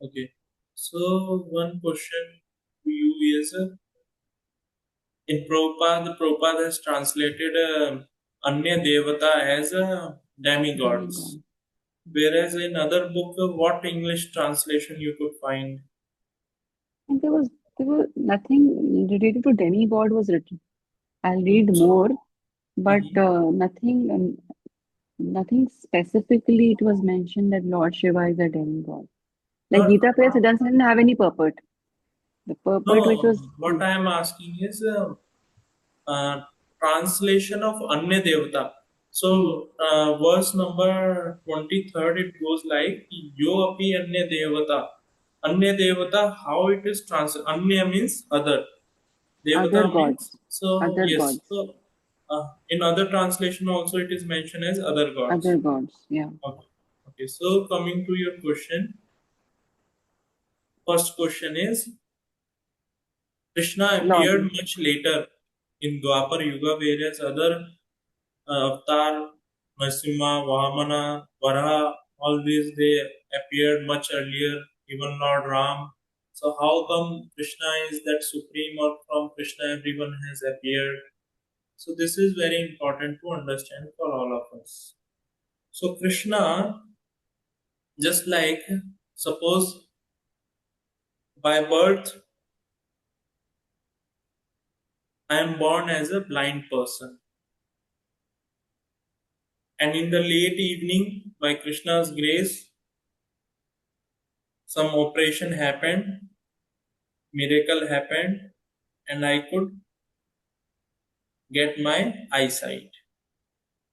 A: Okay. So one question to you is, in Prabhupada has translated Anya Devata as demigods.
E: Demigod.
A: Whereas in other book, what English translation you could find?
E: And there was nothing related to demigod was written. I'll read
A: So,
E: more, but nothing specifically it was mentioned that Lord Shiva is a demigod. Like
A: not,
E: Gita Press, it doesn't have any purport. The purport which
A: no,
E: was
A: what I am asking is uh, translation of Anya Devata. So, verse number 23rd, it goes like, Yo api Anya Devata. Anya Devata, how it is translated? Anya means other.
E: other
A: Devata means,
E: gods,
A: so
E: other
A: yes.
E: gods,
A: So, in other translation also it is mentioned as other
E: other
A: gods.
E: gods. Yeah,
A: Okay. Okay. So, coming to your question, first question is, Krishna
E: Lord.
A: appeared much later in Dwapar Yuga, whereas other Avatar, Narasimha, Vamana, Varaha, all these they appeared much earlier. Even Lord Ram. So how come Krishna is that supreme, or from Krishna everyone has appeared? So this is very important to understand for all of us. So Krishna, just like, suppose by birth I am born as a blind person, and in the late evening, by Krishna's grace, some operation happened, miracle happened, and I could get my eyesight,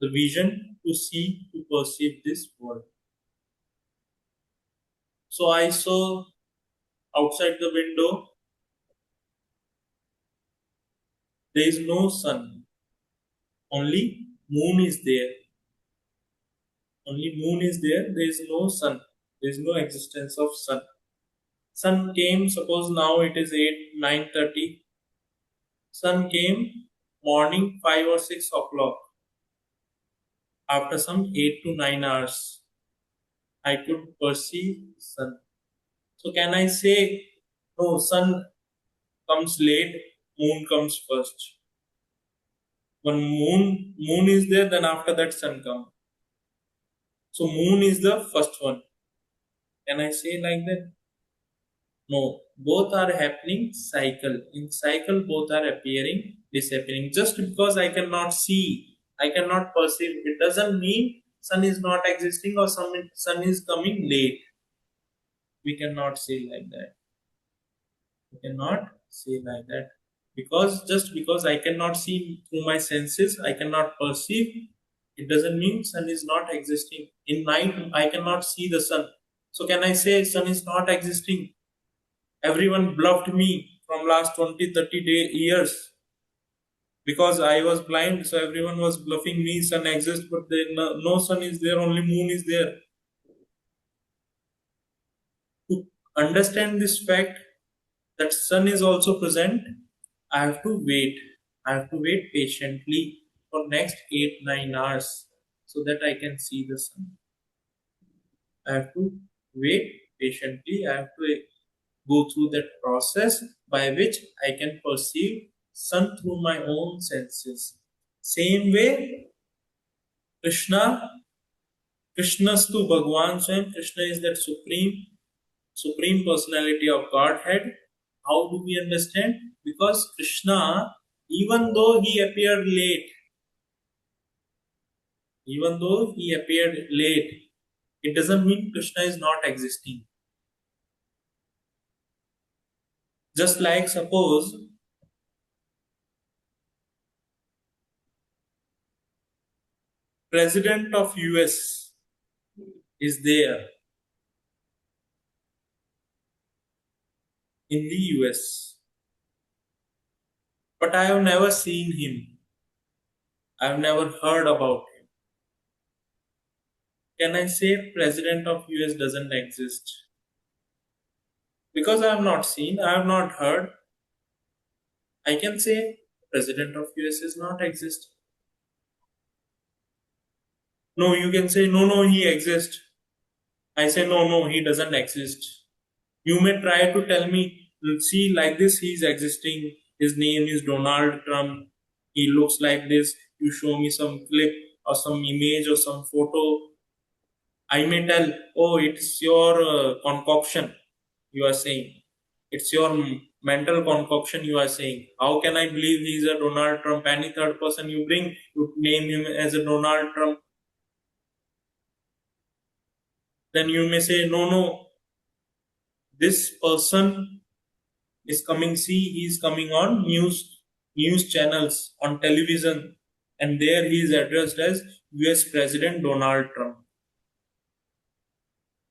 A: the vision to see, to perceive this world. So I saw outside the window, there is no sun, only moon is there. Only moon is there, there is no sun, there is no existence of sun. Sun came, suppose now it is 8, 9:30. Sun came morning 5 or 6 o'clock. After some 8 to 9 hours, I could perceive sun. So can I say, no, sun comes late, moon comes first? When moon is there, then after that sun comes. So moon is the first one. Can I say like that? No, both are happening cycle. In cycle, both are appearing, disappearing. Just because I cannot see, I cannot perceive, it doesn't mean sun is not existing or sun is coming late. We cannot say like that. We cannot say like that. Because just because I cannot see through my senses, I cannot perceive, it doesn't mean sun is not existing. In night, I cannot see the sun. So can I say sun is not existing? Everyone bluffed me from last 20, 30 years because I was blind. So everyone was bluffing me, sun exists, but then no sun is there, only moon is there. To understand this fact that sun is also present, I have to wait. I have to wait patiently for next 8, 9 hours so that I can see the sun. I have to wait patiently. I have to go through that process by which I can perceive sun through my own senses. Same way, Krishnastu Bhagwan Swam, Krishna is that supreme personality of Godhead. How do we understand? Because Krishna, even though he appeared late, it doesn't mean Krishna is not existing. Just like suppose President of US is there in the US, but I have never seen him. I have never heard about him. Can I say President of US doesn't exist? Because I have not seen, I have not heard, I can say President of US is not exist. No, you can say no, he exists. I say no, he doesn't exist. You may try to tell me, see, like this, he is existing. His name is Donald Trump. He looks like this. You show me some clip or some image or some photo. I may tell, oh, it's your concoction, you are saying. It's your mental concoction, you are saying. How can I believe he is a Donald Trump? Any third person you bring, you name him as a Donald Trump. Then you may say, no, this person is coming, see, he is coming on news channels, on television, and there he is addressed as US President Donald Trump.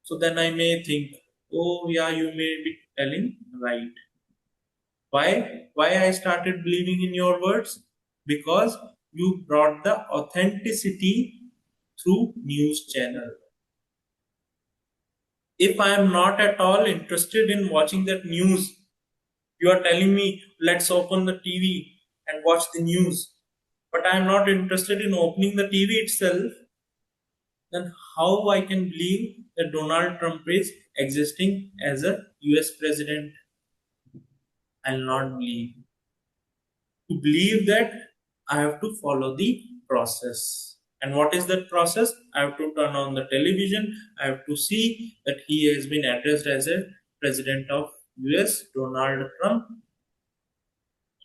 A: So then I may think, oh yeah, you may be telling right. Why I started believing in your words? Because you brought the authenticity through news channel. If I am not at all interested in watching that news, you are telling me, let's open the TV and watch the news, but I am not interested in opening the TV itself, then how I can believe that Donald Trump is existing as a US president? I'll not believe. To believe that, I have to follow the process. And what is that process? I have to turn on the television. I have to see that he has been addressed as a president of US, Donald Trump,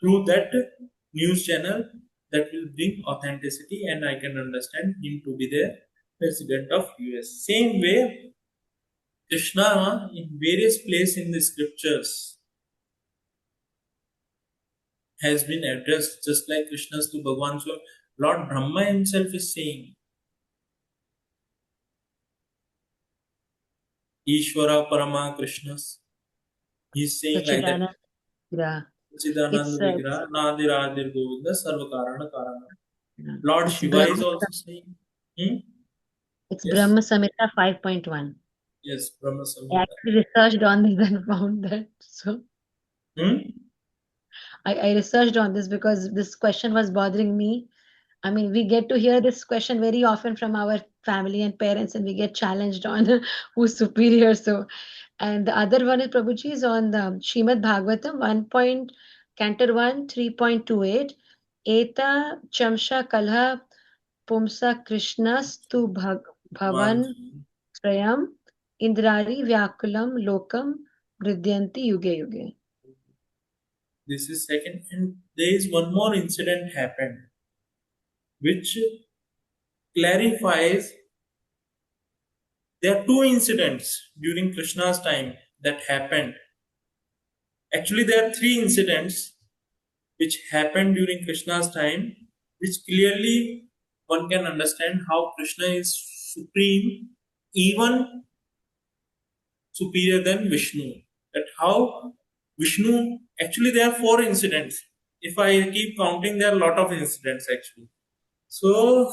A: through that news channel. That will bring authenticity, and I can understand him to be the president of US. Same way, Krishna in various places in the scriptures has been addressed just like Krishna's to Bhagavan. So Lord Brahma himself is saying, Ishvara Parama Krishnas. He's saying like that.
G: Sachidanand. Yeah.
A: Chidanand
G: It's
A: Vigra, Nadiradir Govinda, Sarvakarana Karana.
G: yeah.
A: Lord
G: It's
A: Shiva is
G: Brahma.
A: also saying, hmm?
G: It's
A: Yes,
G: Brahma Samhita 5.1.
A: yes, Brahma
G: I
A: Samhita.
G: actually researched on this and found that. So
A: Hmm?
G: I researched on this because this question was bothering me. I mean, we get to hear this question very often from our family and parents, and we get challenged on who's superior. So, and the other one is Prabhuji is on the Shrimad Bhagavatam 1. Cantor 1 3.28. Eta Chamsha Kalha Pumsa Krishnas tu
A: One.
G: Bhavan Trayam Indrari Vyakulam Lokam Vridyanti Yuge Yuge.
A: This is second. And there is one more incident happened which clarifies. There are two incidents during Krishna's time that happened. Actually, there are three incidents which happened during Krishna's time, which clearly one can understand how Krishna is supreme, even superior than Vishnu. That how Vishnu, actually there are four incidents. If I keep counting, there are a lot of incidents actually. So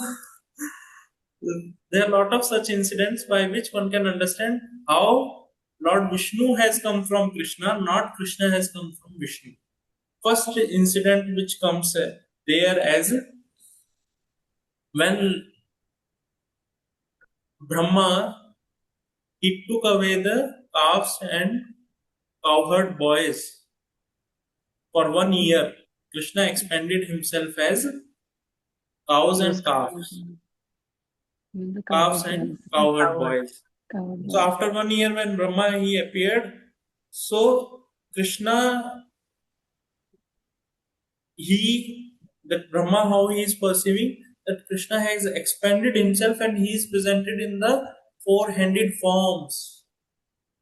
A: there are a lot of such incidents by which one can understand how Lord Vishnu has come from Krishna, not Krishna has come from Vishnu. First incident which comes there as when Brahma, he took away the calves and cowherd boys for 1 year. Krishna expanded himself as cows
G: Those
A: and calves,
E: Even the
A: calves
E: cowherd
A: and
E: boys,
A: cowherd
G: coward.
A: boys.
E: cowherd
A: So
E: boys.
A: after 1 year, when Brahma he appeared, so Krishna, he, that Brahma, how he is perceiving that Krishna has expanded himself and he is presented in the four-handed forms.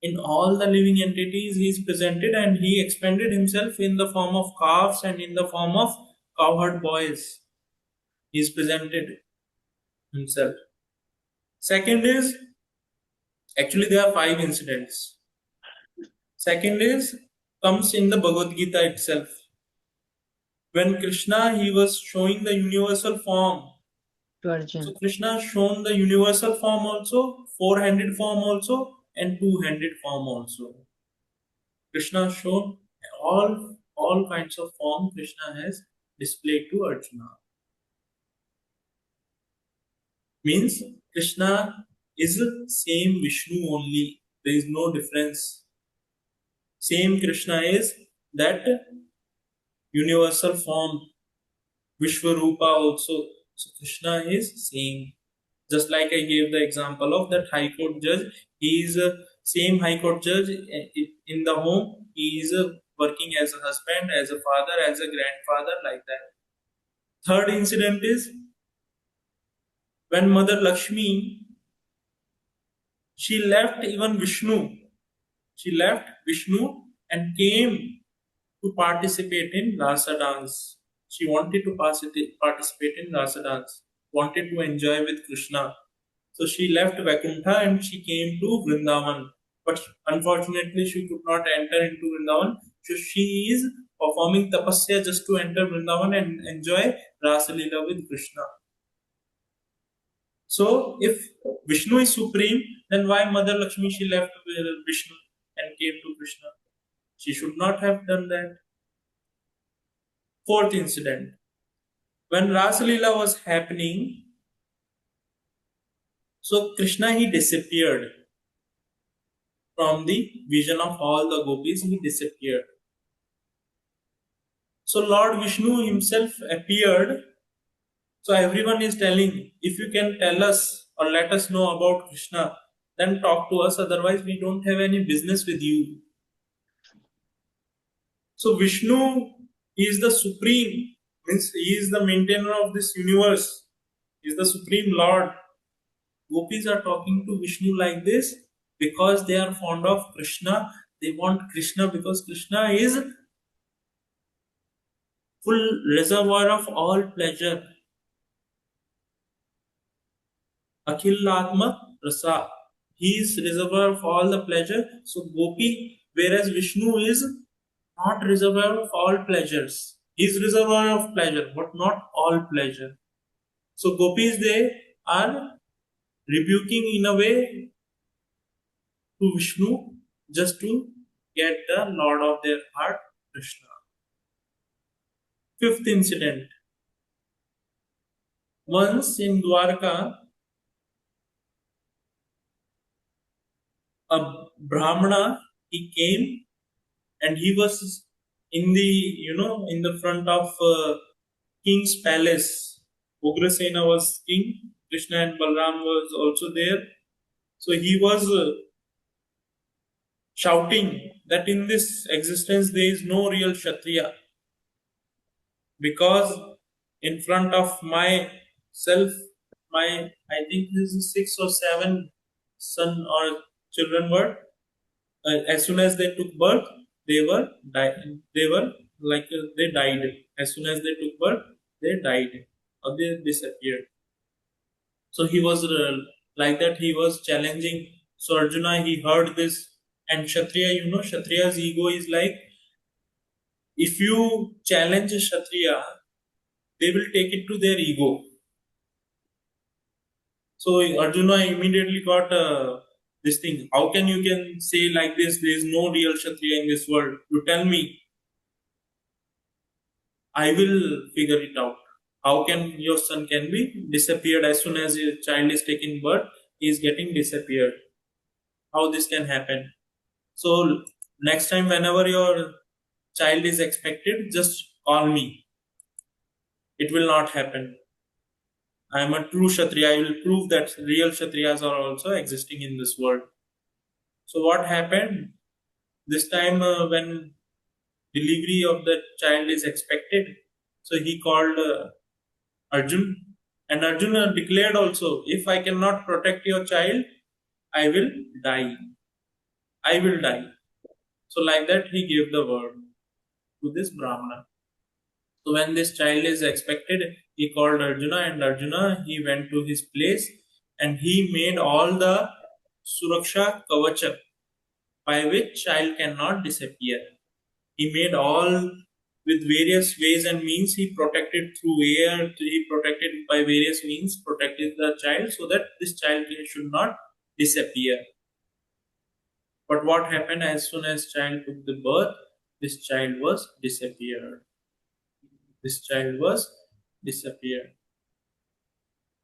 A: In all the living entities, he is presented and he expanded himself in the form of calves and in the form of cowherd boys. He is presented himself. Second is, actually there are 5 incidents. Second is, comes in the Bhagavad Gita itself. When Krishna, he was showing the universal form.
G: To
A: So
G: Arjun.
A: Krishna shown the universal form also, four-handed form also, and two-handed form also. Krishna shown all kinds of form Krishna has displayed to Arjuna. Means Krishna is same Vishnu only. There is no difference. Same Krishna is that universal form. Vishwarupa also. So Krishna is same. Just like I gave the example of that High Court judge, he is a same High Court judge in the home. He is working as a husband, as a father, as a grandfather, like that. Third incident is when Mother Lakshmi, she left even Vishnu. She left Vishnu and came to participate in Rasa dance. She wanted to participate in Rasa dance, wanted to enjoy with Krishna. So she left Vaikuntha and she came to Vrindavan. But unfortunately, she could not enter into Vrindavan. So she is performing tapasya just to enter Vrindavan and enjoy Rasa Leela with Krishna. So if Vishnu is supreme, then why Mother Lakshmi she left Vishnu and came to Krishna? She should not have done that. Fourth incident. When Rasa Leela was happening, so Krishna he disappeared from the vision of all the gopis, he disappeared. So Lord Vishnu himself appeared. So everyone is telling, if you can tell us or let us know about Krishna, then talk to us, otherwise we don't have any business with you. So Vishnu is the supreme, means he is the maintainer of this universe, he is the supreme Lord. Gopis are talking to Vishnu like this because they are fond of Krishna. They want Krishna because Krishna is full reservoir of all pleasure. Akhilatma Rasa. He is reservoir of all the pleasure. So Gopi, whereas Vishnu is not reservoir of all pleasures. He is reservoir of pleasure, but not all pleasure. So Gopis, they are rebuking in a way to Vishnu just to get the Lord of their heart, Krishna. Fifth incident. Once in Dwarka, a Brahmana, he came and he was in the front of king's palace. Ugrasena was king, Krishna and Balram was also there. So he was shouting that in this existence there is no real Kshatriya, because in front of myself, I think this is 6 or 7 son or children were, as soon as they took birth, they were they were like they died. As soon as they took birth, they died or they disappeared. So he was like that. He was challenging. So Arjuna, he heard this, and Kshatriya, Kshatriya's ego is like, if you challenge a Kshatriya, they will take it to their ego. So Arjuna immediately got this thing. How can you can say like this? There is no real Kshatriya in this world. You tell me. I will figure it out. How can your son can be disappeared as soon as your child is taking birth? He is getting disappeared. How this can happen? So next time, whenever your child is expected, just call me. It will not happen. I am a true Kshatriya. I will prove that real Kshatriyas are also existing in this world. So what happened? This time when delivery of the child is expected, so he called Arjun, and Arjuna declared also, if I cannot protect your child, I will die. I will die. So like that he gave the word to this Brahmana. So when this child is expected, he called Arjuna, and Arjuna, he went to his place and he made all the Suraksha Kavacha by which child cannot disappear. He made all with various ways and means. He protected through air, he protected by various means, protected the child so that this child should not disappear. But what happened as soon as child took the birth, this child was disappeared. This child was disappeared.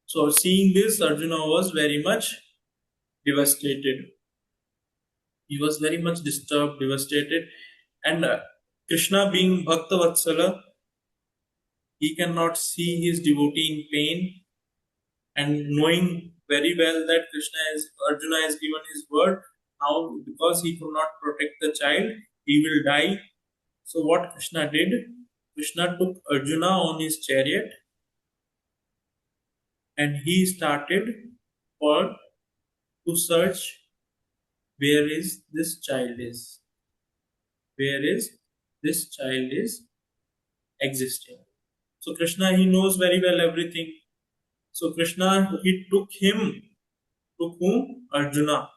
A: So seeing this, Arjuna was very much devastated. He was very much disturbed, devastated, and Krishna being Bhakta Vatsala, he cannot see his devotee in pain, and knowing very well that Arjuna has given his word, now because he could not protect the child, he will die. So what Krishna did? Krishna took Arjuna on his chariot and he started to search where is this child is. Where is this child is existing. So Krishna, he knows very well everything. So Krishna, he took whom? Arjuna.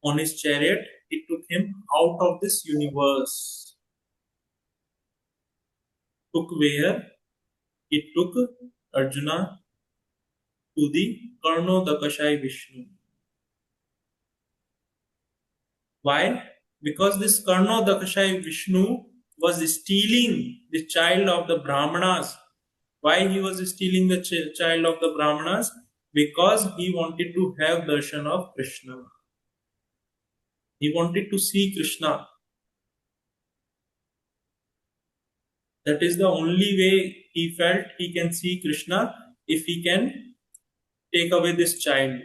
A: On his chariot, he took him out of this universe. Took where? He took Arjuna to the Karnodakashai Vishnu. Why? Because this Karnodakashai Vishnu was stealing the child of the Brahmanas. Why he was stealing the child of the Brahmanas? Because he wanted to have darshan of Krishna. He wanted to see Krishna. That is the only way he felt he can see Krishna, if he can take away this child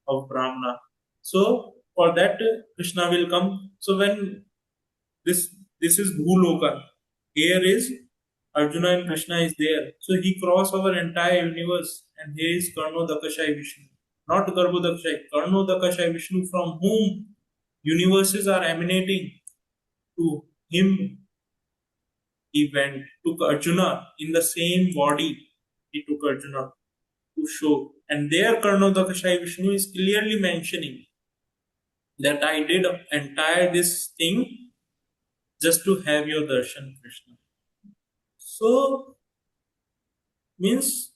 A: of Brahmana. So for that Krishna will come. So when this this is Bhuloka, here is Arjuna and Krishna is there. So he cross our entire universe, and here is Karno Dakashai Vishnu. Not Garbho Dakashai, Karno Dakashai Vishnu, from whom universes are emanating. To him he went, took Arjuna in the same body. He took Arjuna to show. And there Karno Dakashai Vishnu is clearly mentioning that I did entire this thing just to have your darshan, Krishna. So means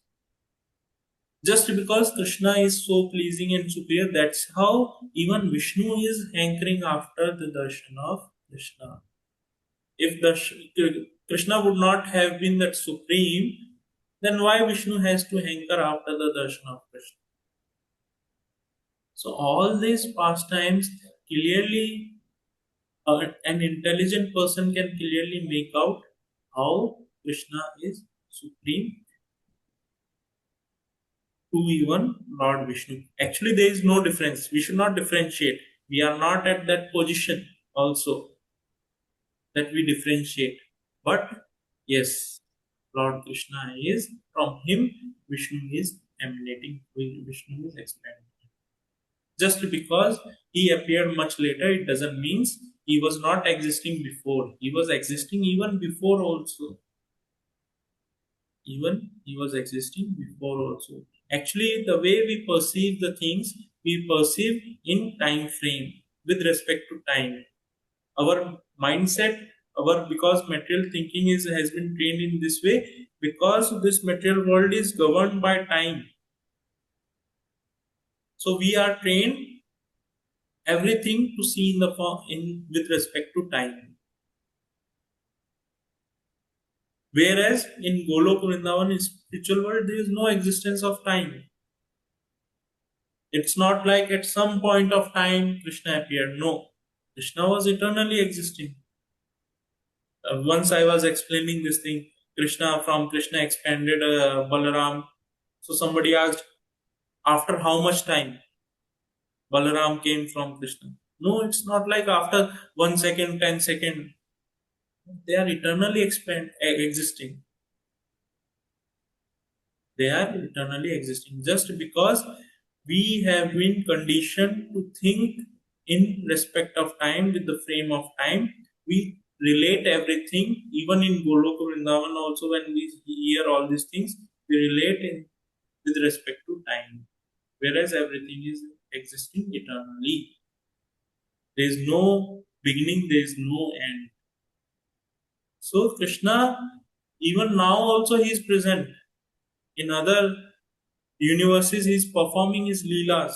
A: just because Krishna is so pleasing and superior, that's how even Vishnu is hankering after the darshan of Krishna. If Krishna would not have been that supreme, then why Vishnu has to hanker after the darshan of Krishna? So all these pastimes clearly, an intelligent person can clearly make out how Krishna is supreme to even Lord Vishnu. Actually, there is no difference. We should not differentiate. We are not at that position also that we differentiate. But yes, Lord Krishna is, from him, Vishnu is emanating, Vishnu is expanding. Just because he appeared much later, it doesn't mean he was not existing before. He was existing even before also. Even he was existing before also. Actually, the way we perceive the things, we perceive in time frame with respect to time. Our mindset, because material thinking has been trained in this way, because this material world is governed by time. So we are trained everything to see in the form with respect to time. Whereas in Golok Vrindavan, in spiritual world, there is no existence of time. It's not like at some point of time Krishna appeared. No, Krishna was eternally existing. Once I was explaining this thing, from Krishna expanded Balaram. So somebody asked, after how much time Balaram came from Krishna? No, it's not like after 1 second, 10 second. They are eternally existing. They are eternally existing. Just because we have been conditioned to think in respect of time, with the frame of time, we relate everything. Even in Goloka Vrindavan also, when we hear all these things, we relate with respect to time. Whereas everything is existing eternally. There is no beginning, there is no end. So Krishna, even now also he is present. In other universes, he is performing his leelas.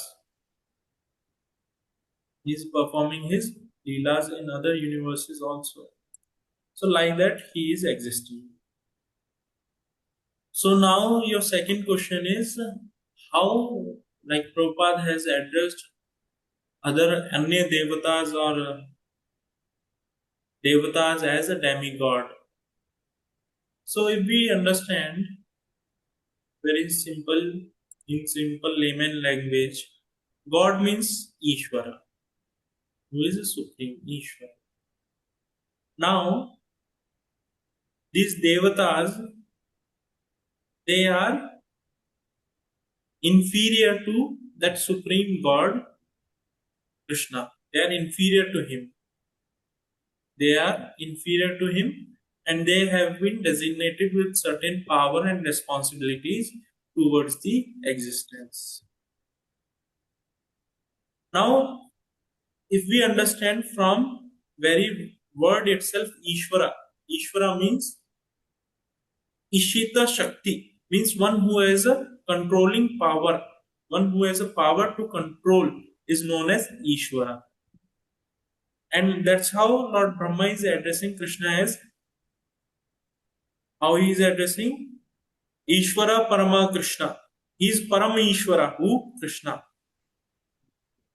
A: He is performing his leelas in other universes also. So like that, he is existing. So now your second question is, how, like Prabhupada has addressed other Anya Devatas or Devatas as a demigod. So if we understand very simple, in simple layman language, God means Ishvara, who is a supreme Ishvara. Now, these devatas, they are inferior to that supreme God, Krishna. They are inferior to him. They are inferior to him, and they have been designated with certain power and responsibilities towards the existence. Now, if we understand from very word itself, Ishvara. Ishvara means Ishita Shakti, means one who has a controlling power. One who has a power to control is known as Ishvara. And that's how Lord Brahma is addressing Krishna as, how he is addressing Ishvara Parama Krishna. He is Parama Ishvara, who? Krishna.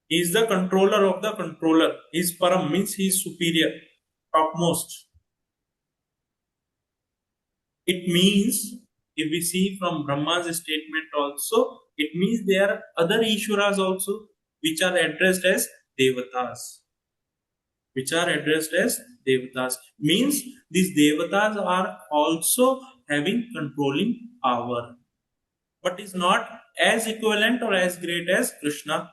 A: He is the controller of the controller. He is Param, means he is superior, topmost. It means, if we see from Brahma's statement also, it means there are other Ishwaras also which are addressed as Devatas. Which are addressed as Devatas. Means these Devatas are also having controlling power, but is not as equivalent or as great as Krishna.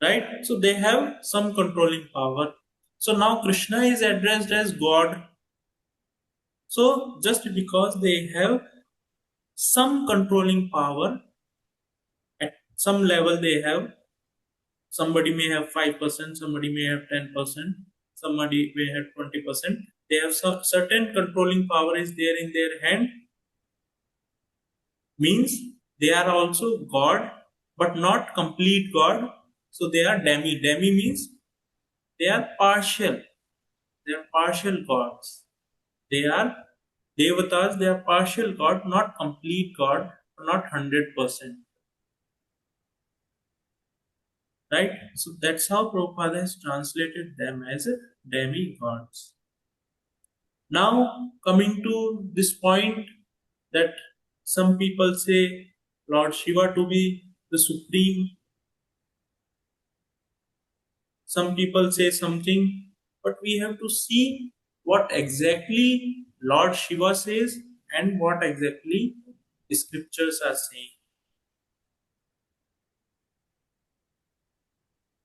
A: Right? So they have some controlling power. So now Krishna is addressed as God. So just because they have some controlling power, at some level they have, somebody may have 5%, somebody may have 10%, somebody may have 20%. They have some certain controlling power is there in their hand. Means they are also God, but not complete God. So they are demi. Demi means they are partial. They are partial gods. They are Devatas, they are partial God, not complete God, not 100%. Right? So that's how Prabhupada has translated them as demigods. Now, coming to this point that some people say Lord Shiva to be the supreme, some people say something, but we have to see what exactly Lord Shiva says and what exactly the scriptures are saying.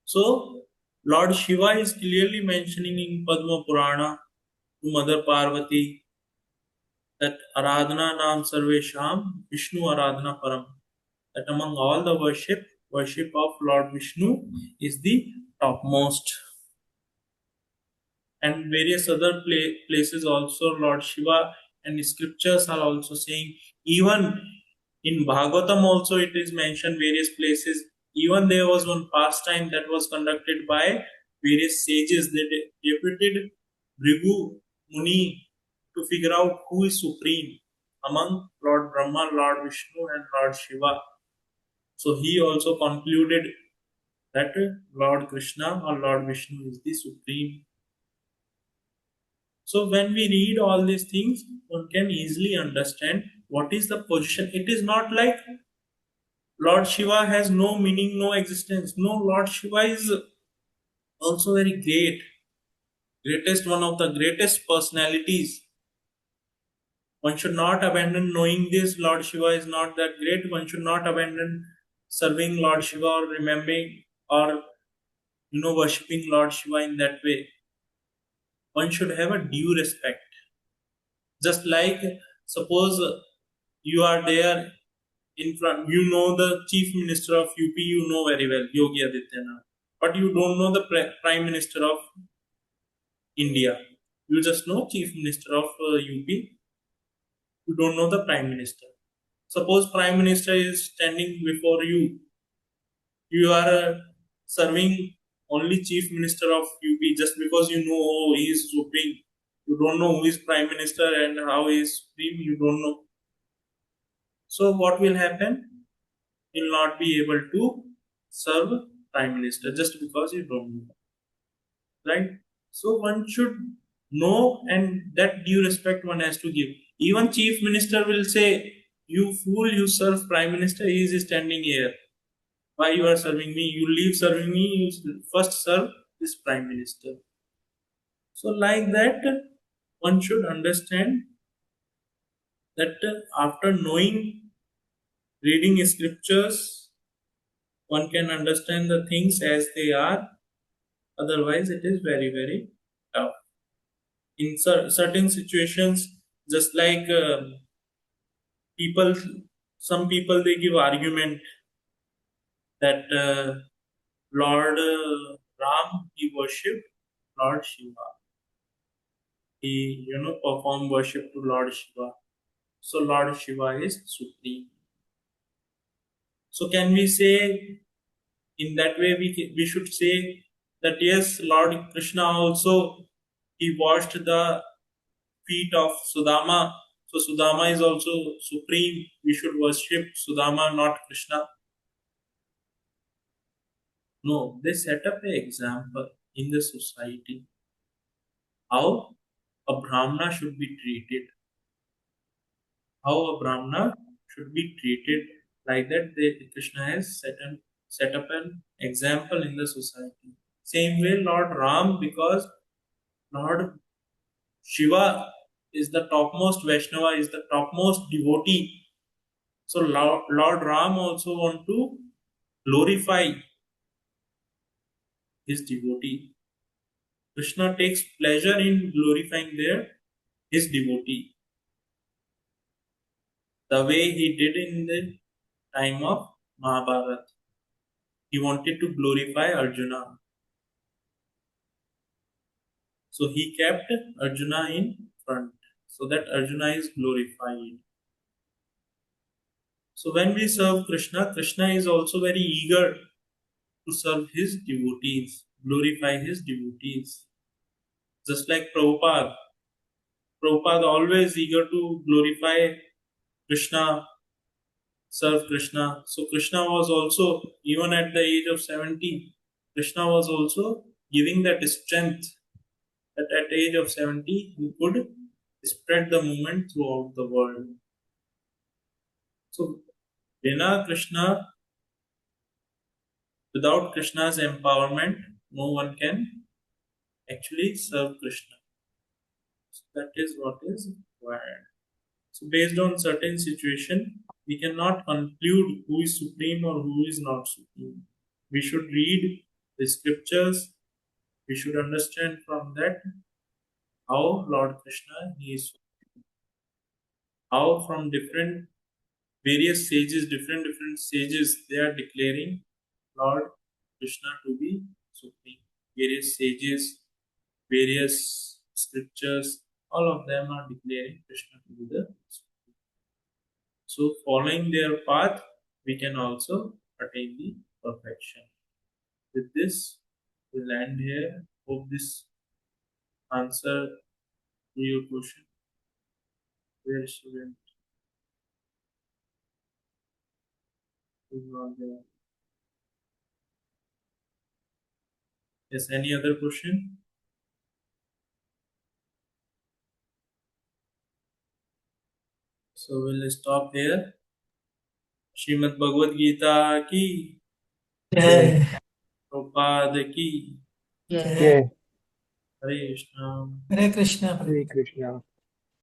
A: So, Lord Shiva is clearly mentioning in Padma Purana to Mother Parvati that Aradhana Nam Sarvesham Vishnu Aradhana Param. That among all the worship of Lord Vishnu is the topmost. And various other places also Lord Shiva and scriptures are also saying, even in Bhagavatam also it is mentioned various places. Even there was one pastime that was conducted by various sages. They deputed Bhrigu Muni to figure out who is supreme among Lord Brahma, Lord Vishnu and Lord Shiva. So he also concluded that Lord Krishna or Lord Vishnu is the supreme. So when we read all these things, one can easily understand what is the position. It is not like Lord Shiva has no meaning, no existence. No, Lord Shiva is also very great. Greatest, one of the greatest personalities. One should not abandon knowing this. Lord Shiva is not that great. One should not abandon serving Lord Shiva or remembering or worshipping Lord Shiva in that way. One should have a due respect. Just like suppose you are there in front, you know the chief minister of UP, you know very well, Yogi Adityanath, but you don't know the prime minister of India. You just know chief minister of UP. You don't know the prime minister. Suppose prime minister is standing before you. You are serving only chief minister of UP just because you know, oh, he is supreme. You don't know who is prime minister and how he is supreme. You don't know. So what will happen? You will not be able to serve prime minister just because you don't know. Right? So one should know, and that due respect one has to give. Even chief minister will say, "You fool! You serve prime minister. He is standing here. Why you are serving me? You leave serving me. You first serve this prime minister." So like that, one should understand that after knowing, reading scriptures, one can understand the things as they are. Otherwise, it is very, very tough. In certain situations, just like people, some people they give argument that Lord Ram he worshipped Lord Shiva. He performed worship to Lord Shiva. So Lord Shiva is supreme. So can we say in that way we should say that yes, Lord Krishna also he washed the feet of Sudama. So Sudama is also supreme. We should worship Sudama, not Krishna. No, they set up an example in the society how a Brahmana should be treated. how a Brahmana should be treated. Like that, Krishna has set up an example in the society. Same way, Lord Ram, because Lord Shiva is the topmost Vaishnava, is the topmost devotee. So Lord Ram also want to glorify his devotee. Krishna takes pleasure in glorifying his devotee, the way he did in the time of Mahabharata. He wanted to glorify Arjuna. So he kept Arjuna in front so that Arjuna is glorified. So when we serve Krishna, Krishna is also very eager to serve his devotees, glorify his devotees. Just like Prabhupada. Prabhupada always eager to glorify Krishna, serve Krishna. So Krishna was also, even at the age of 70, Krishna was also giving that strength that at age of 70 he could spread the movement throughout the world. So Vina Krishna, without Krishna's empowerment, no one can actually serve Krishna. So that is what is required. So based on certain situation, we cannot conclude who is supreme or who is not supreme. We should read the scriptures. We should understand from that how Lord Krishna he is supreme. How from various sages, different sages, they are declaring Lord Krishna to be supreme. Various sages, various scriptures, all of them are declaring Krishna to be the supreme. So following their path, we can also attain the perfection. With this, we'll end here. Hope this answer to your question. Where student is not there. Yes, any other question? So we'll stop here. Srimad Bhagavad Gita ki,
B: Jai.
A: Prabhupada ki,
B: Jai.
F: Jai.
A: Hare Krishna.
B: Hare Krishna.
F: Hare Krishna.